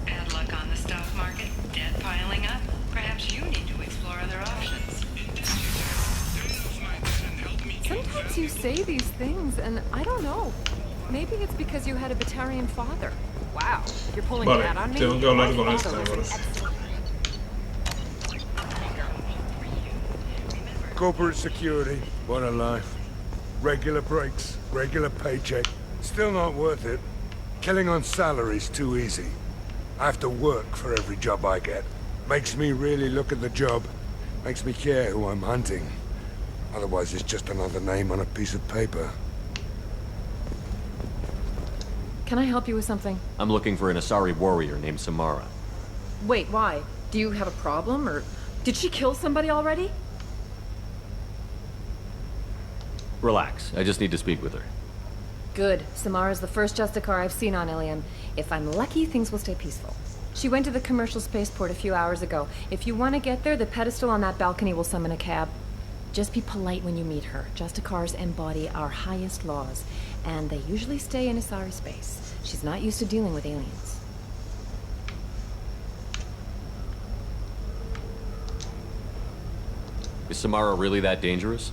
Bad luck on the stock market, debt piling up. Perhaps you need to explore other options. Sometimes you say these things, and I don't know. Maybe it's because you had a Batarian father. Wow, you're pulling Vale, that on me. tengo que hablar My con esta, father me was parece. Corporate security, what a life. Regular breaks, regular paycheck. Still not worth it. Killing on salary's too easy. I have to work for every job I get. Makes me really look at the job. Makes me care who I'm hunting. Otherwise it's just another name on a piece of paper. Can I help you with something? I'm looking for an Asari warrior named Samara. Wait, why? Do you have a problem, or did she kill somebody already? Relax, I just need to speak with her. Good. Samara's the first Justicar I've seen on Ilium. If I'm lucky, things will stay peaceful. She went to the commercial spaceport a few hours ago. If you want to get there, the pedestal on that balcony will summon a cab. Just be polite when you meet her. Justicars embody our highest laws, and they usually stay in Asari space. She's not used to dealing with aliens. Is Samara really that dangerous?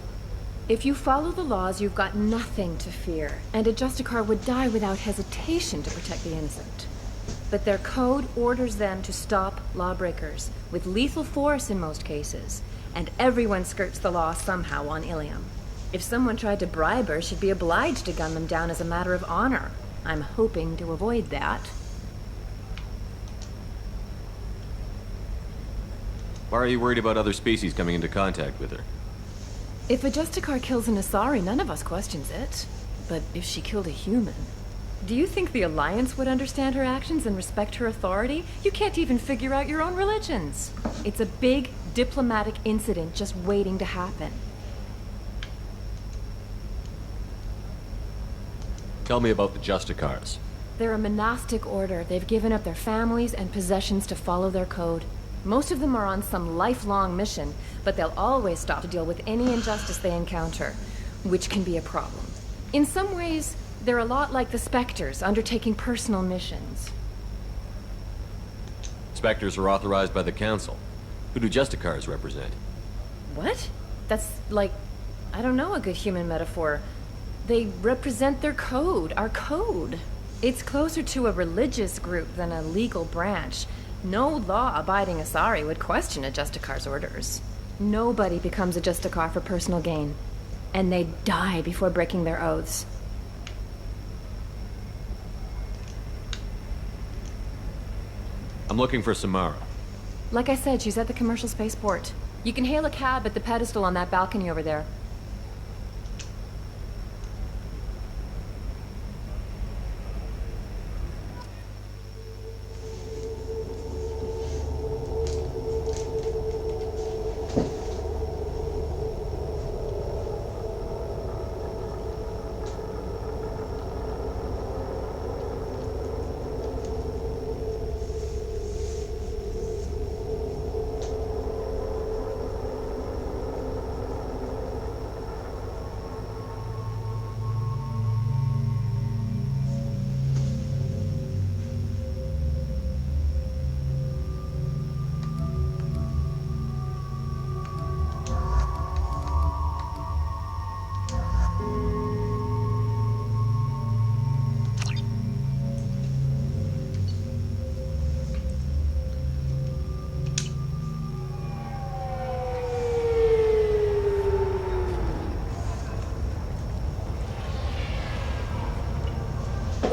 If you follow the laws, you've got nothing to fear, and a Justicar would die without hesitation to protect the innocent. But their code orders them to stop lawbreakers, with lethal force in most cases, and everyone skirts the law somehow on Ilium. If someone tried to bribe her, she'd be obliged to gun them down as a matter of honor. I'm hoping to avoid that. Why are you worried about other species coming into contact with her? If a Justicar kills an Asari, none of us questions it. But if she killed a human... Do you think the Alliance would understand her actions and respect her authority? You can't even figure out your own religions. It's a big diplomatic incident just waiting to happen. Tell me about the Justicars. They're a monastic order. They've given up their families and possessions to follow their code. Most of them are on some lifelong mission, but they'll always stop to deal with any injustice they encounter, which can be a problem. In some ways, they're a lot like the Spectres, undertaking personal missions. Spectres are authorized by the Council. Who do Justicars represent? What? That's like, I don't know, a good human metaphor. They represent their code, our code. It's closer to a religious group than a legal branch. No law-abiding Asari would question a Justicar's orders. Nobody becomes a Justicar for personal gain. And they die before breaking their oaths. I'm looking for Samara. Like I said, she's at the commercial spaceport. You can hail a cab at the pedestal on that balcony over there.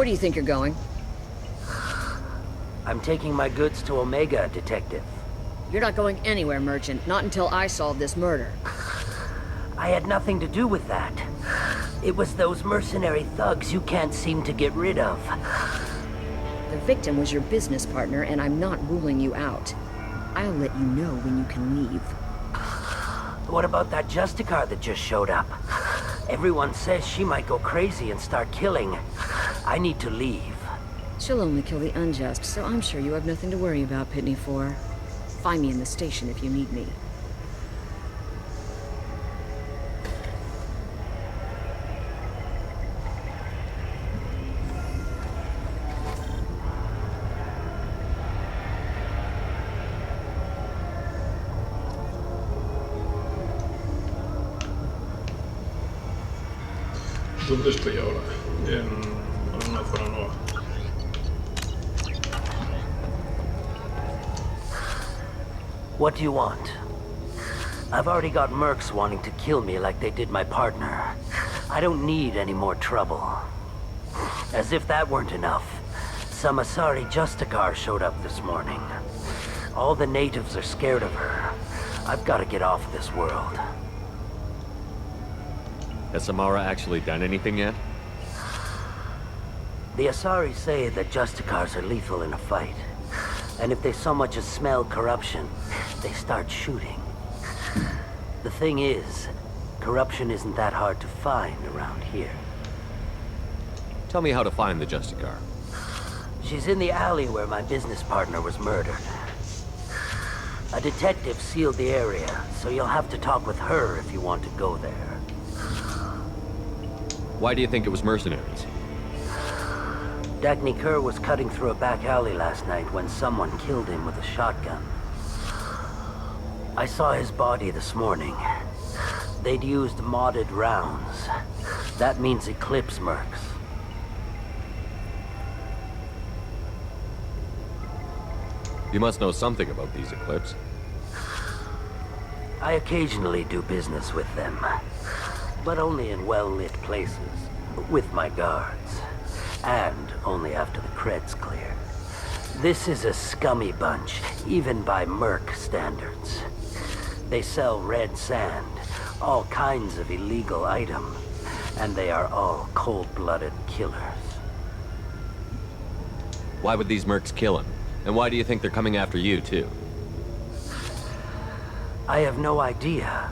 Where do you think you're going? I'm taking my goods to Omega, Detective. You're not going anywhere, Merchant. Not until I solve this murder. I had nothing to do with that. It was those mercenary thugs you can't seem to get rid of. The victim was your business partner, and I'm not ruling you out. I'll let you know when you can leave. What about that Justicar that just showed up? Everyone says she might go crazy and start killing. I need to leave. She'll only kill the unjust, so I'm sure you have nothing to worry about, Pitney 4. Find me in the station if you need me. ¿Dónde estoy ahora? En una zona nueva. What do you want? I've already got mercs wanting to kill me like they did my partner. I don't need any more trouble. As if that weren't enough, some Asari Justicar showed up this morning. All the natives are scared of her. I've got to get off this world. Has Samara actually done anything yet? The Asari say that Justicars are lethal in a fight. And if they so much as smell corruption, they start shooting. The thing is, corruption isn't that hard to find around here. Tell me how to find the Justicar. She's in the alley where my business partner was murdered. A detective sealed the area, so you'll have to talk with her if you want to go there. Why do you think it was mercenaries? Dagny Kerr was cutting through a back alley last night when someone killed him with a shotgun. I saw his body this morning. They'd used modded rounds. That means Eclipse mercs. You must know something about these Eclipse. I occasionally do business with them, but only in well-lit places, with my guards, and only after the cred's clear. This is a scummy bunch, even by merc standards. They sell red sand, all kinds of illegal items, and they are all cold-blooded killers. Why would these mercs kill him? And why do you think they're coming after you, too? I have no idea.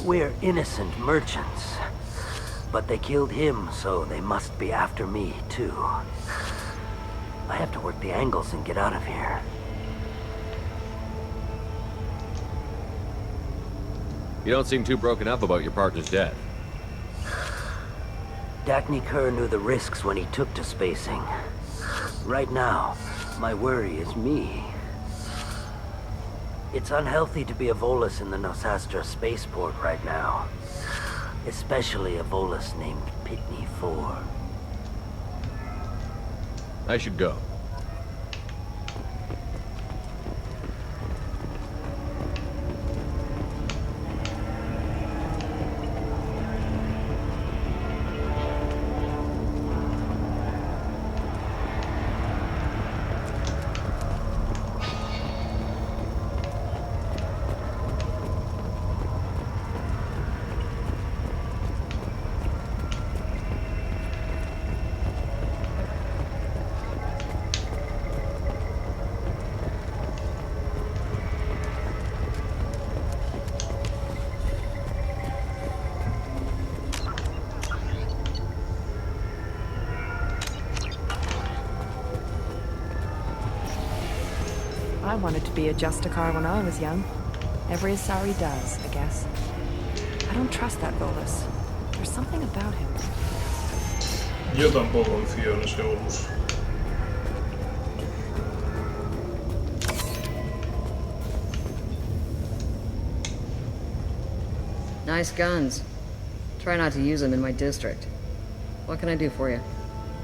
We're innocent merchants. But they killed him, so they must be after me, too. I have to work the angles and get out of here. You don't seem too broken up about your partner's death. Dagny Kerr knew the risks when he took to spacing. Right now, my worry is me. It's unhealthy to be a Volus in the Nosastra spaceport right now. Especially a Volus named Pitney 4. I should go. I wanted to be a Justicar when I was young. Every Asari does, I guess. I don't trust that Volus. There's something about him. Yo tampoco confío en ese Volus. Nice guns. Try not to use them in my district. What can I do for you?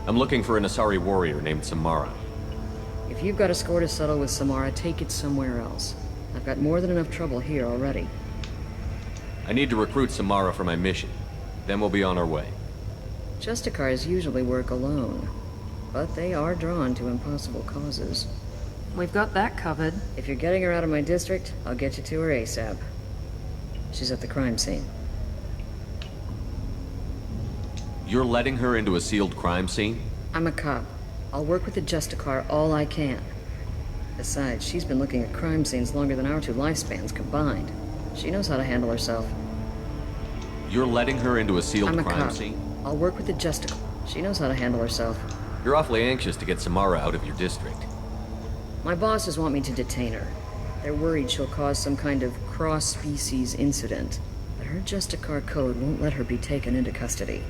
I'm looking for an Asari warrior named Samara. If you've got a score to settle with Samara, take it somewhere else. I've got more than enough trouble here already. I need to recruit Samara for my mission. Then we'll be on our way. Justicars usually work alone, but they are drawn to impossible causes. We've got that covered. If you're getting her out of my district, I'll get you to her ASAP. She's at the crime scene. You're letting her into a sealed crime scene? I'm a cop. I'll work with the Justicar all I can. Besides, she's been looking at crime scenes longer than our two lifespans combined. She knows how to handle herself. You're letting her into a sealed I'm a crime cop. scene? I'll work with the Justicar. She knows how to handle herself. You're awfully anxious to get Samara out of your district. My bosses want me to detain her. They're worried she'll cause some kind of cross-species incident. But her Justicar code won't let her be taken into custody.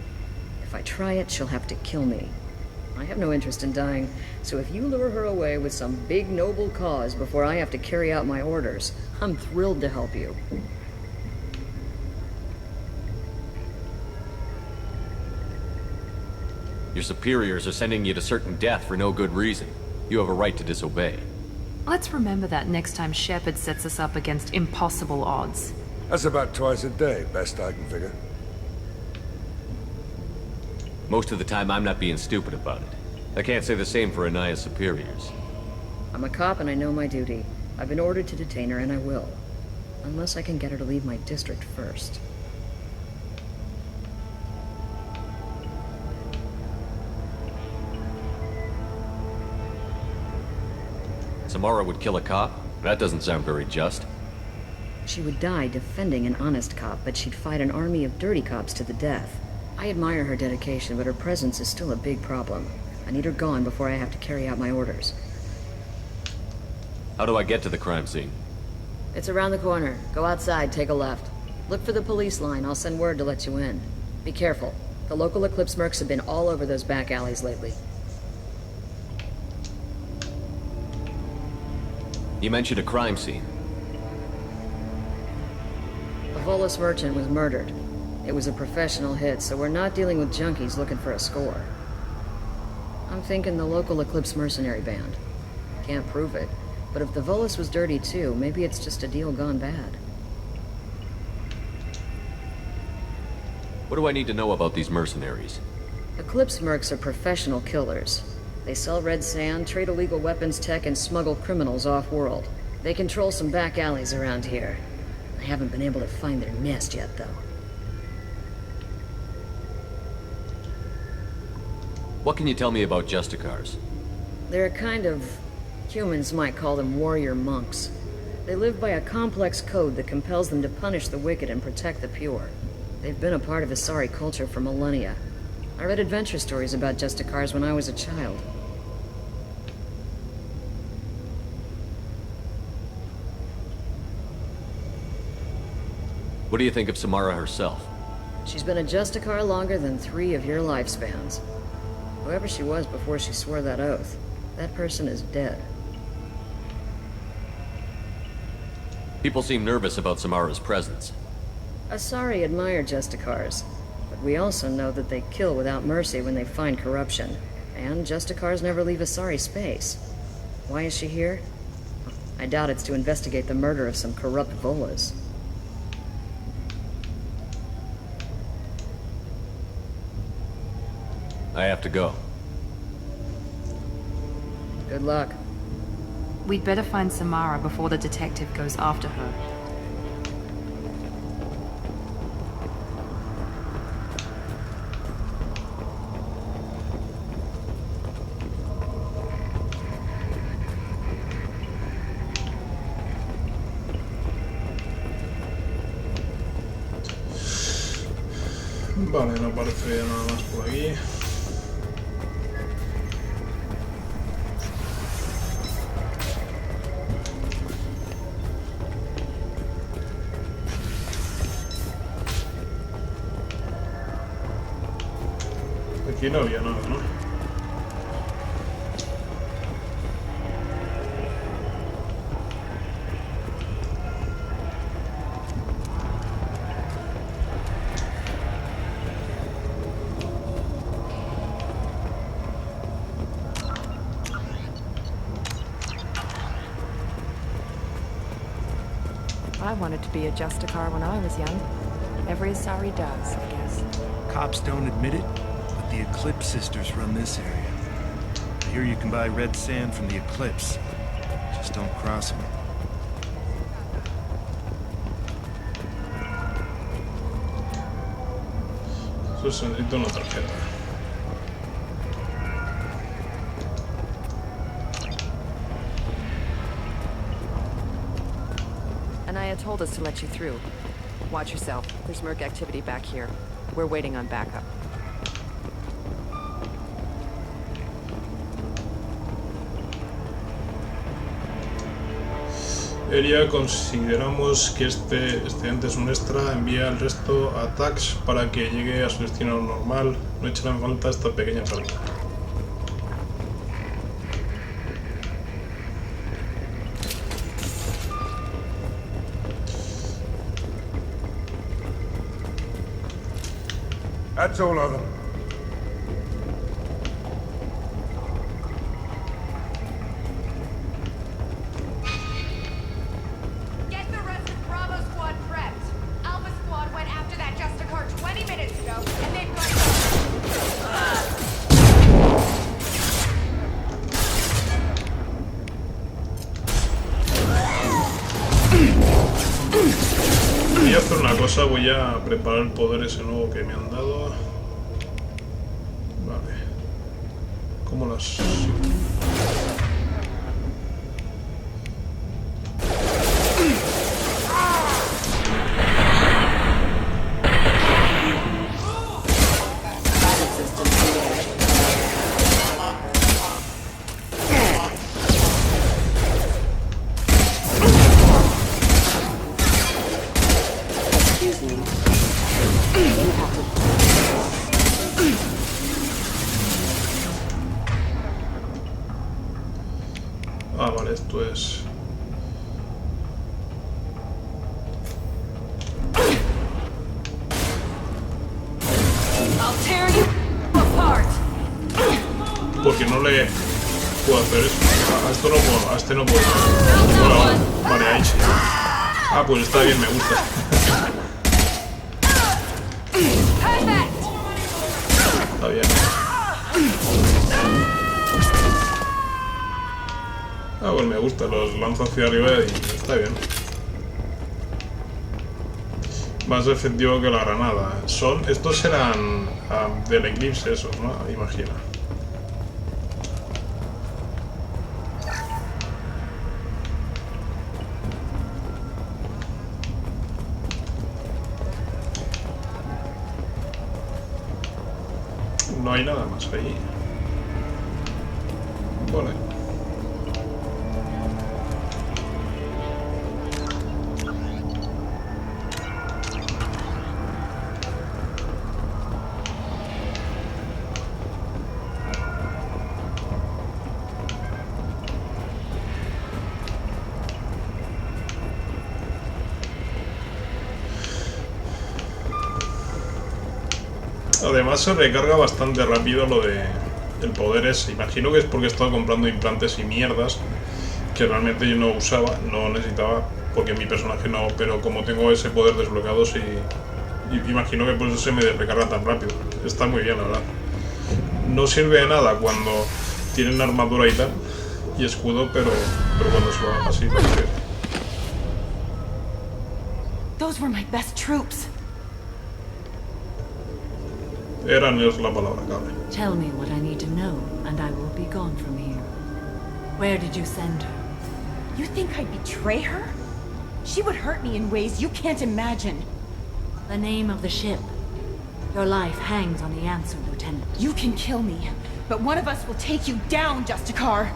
If I try it, she'll have to kill me. I have no interest in dying, so if you lure her away with some big noble cause before I have to carry out my orders, I'm thrilled to help you. Your superiors are sending you to certain death for no good reason. You have a right to disobey. Let's remember that next time Shepard sets us up against impossible odds. That's about twice a day, best I can figure. Most of the time, I'm not being stupid about it. I can't say the same for Anaya's superiors. I'm a cop and I know my duty. I've been ordered to detain her and I will. Unless I can get her to leave my district first. Samara would kill a cop? That doesn't sound very just. She would die defending an honest cop, but she'd fight an army of dirty cops to the death. I admire her dedication, but her presence is still a big problem. I need her gone before I have to carry out my orders. How do I get to the crime scene? It's around the corner. Go outside, take a left. Look for the police line. I'll send word to let you in. Be careful. The local Eclipse mercs have been all over those back alleys lately. You mentioned a crime scene. A Volus merchant was murdered. It was a professional hit, so we're not dealing with junkies looking for a score. I'm thinking the local Eclipse mercenary band. Can't prove it, but if the Volus was dirty too, maybe it's just a deal gone bad. What do I need to know about these mercenaries? Eclipse mercs are professional killers. They sell red sand, trade illegal weapons tech, and smuggle criminals off-world. They control some back alleys around here. I haven't been able to find their nest yet, though. What can you tell me about Justicars? They're a kind of... humans might call them warrior monks. They live by a complex code that compels them to punish the wicked and protect the pure. They've been a part of Asari culture for millennia. I read adventure stories about Justicars when I was a child. What do you think of Samara herself? She's been a Justicar longer than 3 of your lifespans. Whoever she was before she swore that oath, that person is dead. People seem nervous about Samara's presence. Asari admire Justicars, but we also know that they kill without mercy when they find corruption, and Justicars never leave Asari space. Why is she here? I doubt it's to investigate the murder of some corrupt Volas. I have to go. Good luck. We'd better find Samara before the detective goes after her. Vale, no parece nada más por aquí. Aquí no había nada, ¿no? I wanted to be a Justicar when I was young. Every Asari does, I guess. Cops don't admit it, but the Eclipse sisters run this area. I hear you can buy red sand from the Eclipse. Just don't cross them. Eso necesito una tarjeta. Anaya told us to let you through. Watch yourself. There's merc activity back here. We're waiting on backup. Eria, consideramos que este excedente es un extra. Envía el resto a Tax para que llegue a su destino normal. No echará en falta esta pequeña parte. That's all of them. Get the rest of Bravo Squad prepped. Alpha Squad went after that Justicar 20 minutes ago, and they've got... Voy a hacer una cosa, voy a preparar el poder ese nuevo que me han dado. Vale. ¿Cómo las...? reasoning. Ah, vale, esto es... I'll tear you apart. Porque no le puedo hacer eso. A esto no puedo, a este no puedo. Hola, vale, ahí sí. Ah, pues está bien, me gusta. Está bien. Ah, pues me gusta, los lanzo hacia arriba y está bien. Más efectivo que la granada. Estos serán del eclipse esos, ¿no? Imagina. No hay nada más ahí. Vale. Además se recarga bastante rápido lo de el poder ese. Imagino que es porque he estado comprando implantes y mierdas que realmente yo no usaba, no necesitaba, porque mi personaje no, pero como tengo ese poder desbloqueado, sí, y imagino que por eso se me recarga tan rápido. Está muy bien, la verdad. No sirve de nada cuando tienen armadura y tal, y escudo, pero cuando se lo haga así, no sirve. Those were my best troops. Eran es la palabra clave. Tell me what I need to know, and I will be gone from here. Where did you send her? You think I'd betray her? She would hurt me in ways you can't imagine. The name of the ship. Your life hangs on the answer, Lieutenant. You can kill me, but one of us will take you down, Justicar.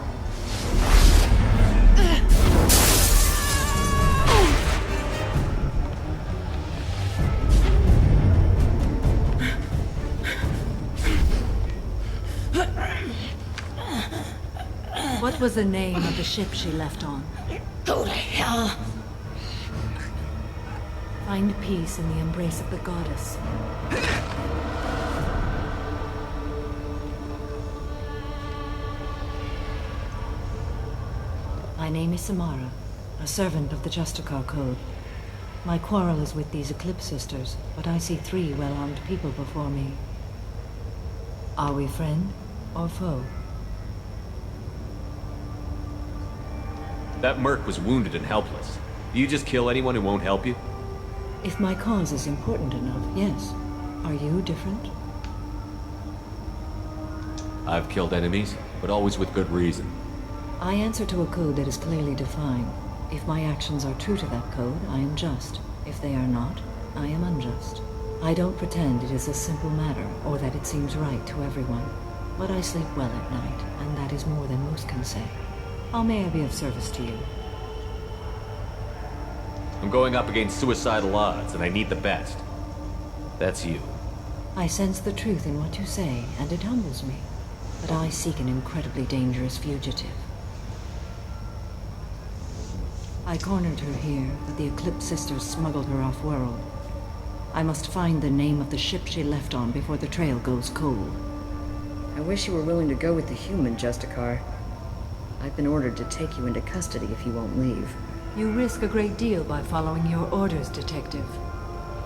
What was the name of the ship she left on? Go to hell. Find peace in the embrace of the goddess. My name is Samara, a servant of the Justicar Code. My quarrel is with these Eclipse Sisters, but I see 3 well-armed people before me. Are we friend or foe? That merc was wounded and helpless. Do you just kill anyone who won't help you? If my cause is important enough, yes. Are you different? I've killed enemies, but always with good reason. I answer to a code that is clearly defined. If my actions are true to that code, I am just. If they are not, I am unjust. I don't pretend it is a simple matter, or that it seems right to everyone. But I sleep well at night, and that is more than most can say. How may I be of service to you? I'm going up against suicidal odds, and I need the best. That's you. I sense the truth in what you say, and it humbles me. But I seek an incredibly dangerous fugitive. I cornered her here, but the Eclipse Sisters smuggled her off-world. I must find the name of the ship she left on before the trail goes cold. I wish you were willing to go with the human, Justicar. I've been ordered to take you into custody if you won't leave. You risk a great deal by following your orders, Detective.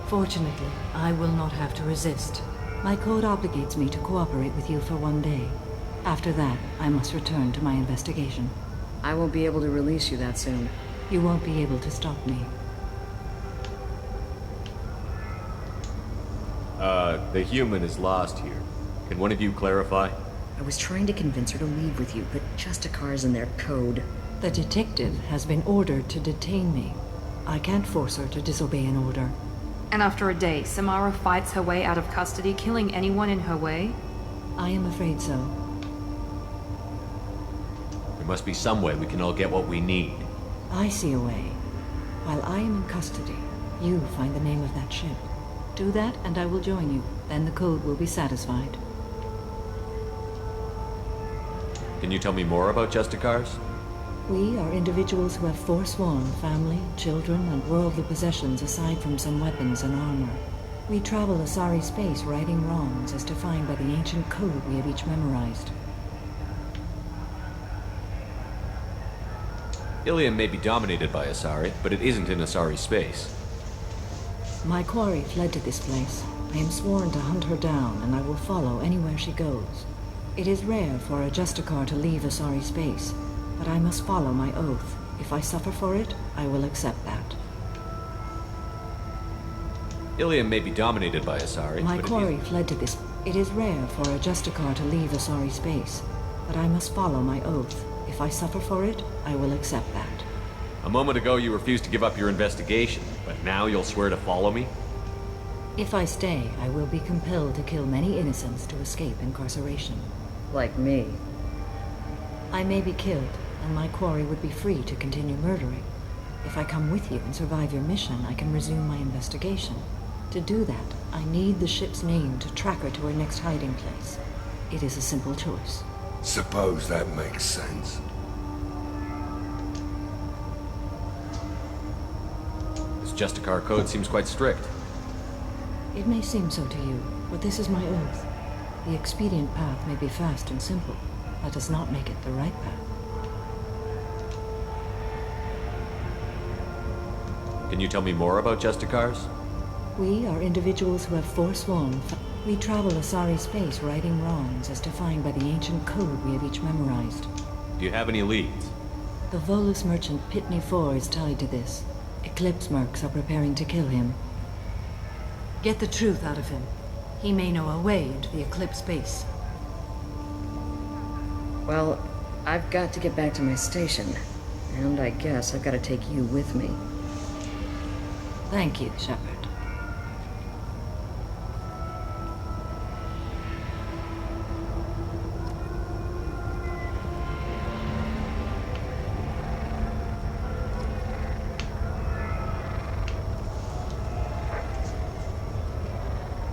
Fortunately, I will not have to resist. My code obligates me to cooperate with you for 1 day. After that, I must return to my investigation. I won't be able to release you that soon. You won't be able to stop me. The human is lost here. Can one of you clarify? I was trying to convince her to leave with you, but Justicar's in their code. The detective has been ordered to detain me. I can't force her to disobey an order. And after a day, Samara fights her way out of custody, killing anyone in her way? I am afraid so. There must be some way we can all get what we need. I see a way. While I am in custody, You find the name of that ship. Do that, and I will join you. Then the code will be satisfied. Can you tell me more about Justicars? We are individuals who have forsworn family, children, and worldly possessions aside from some weapons and armor. We travel Asari space righting wrongs as defined by the ancient code we have each memorized. Ilium may be dominated by Asari, but it isn't in Asari space. My quarry fled to this place. I am sworn to hunt her down, and I will follow anywhere she goes. It is rare for a Justicar to leave Asari space, but I must follow my oath. If I suffer for it, I will accept that. Ilium may be dominated by Asari, My but quarry fled to this. It is rare for a Justicar to leave Asari space, but I must follow my oath. If I suffer for it, I will accept that. A moment ago you refused to give up your investigation, but now you'll swear to follow me? If I stay, I will be compelled to kill many innocents to escape incarceration. Like me. I may be killed, and my quarry would be free to continue murdering. If I come with you and survive your mission, I can resume my investigation. To do that, I need the ship's name to track her to her next hiding place. It is a simple choice. Suppose that makes sense. This Justicar code seems quite strict. It may seem so to you, but this is my oath. The expedient path may be fast and simple. That does not make it the right path. Can you tell me more about Justicars? We are individuals who have forsworn. We travel Asari space righting wrongs as defined by the ancient code we have each memorized. Do you have any leads? The Volus merchant Pitney 4 is tied to this. Eclipse mercs are preparing to kill him. Get the truth out of him. He may know a way into the Eclipse base. Well, I've got to get back to my station. And I guess I've got to take you with me. Thank you, Shepard.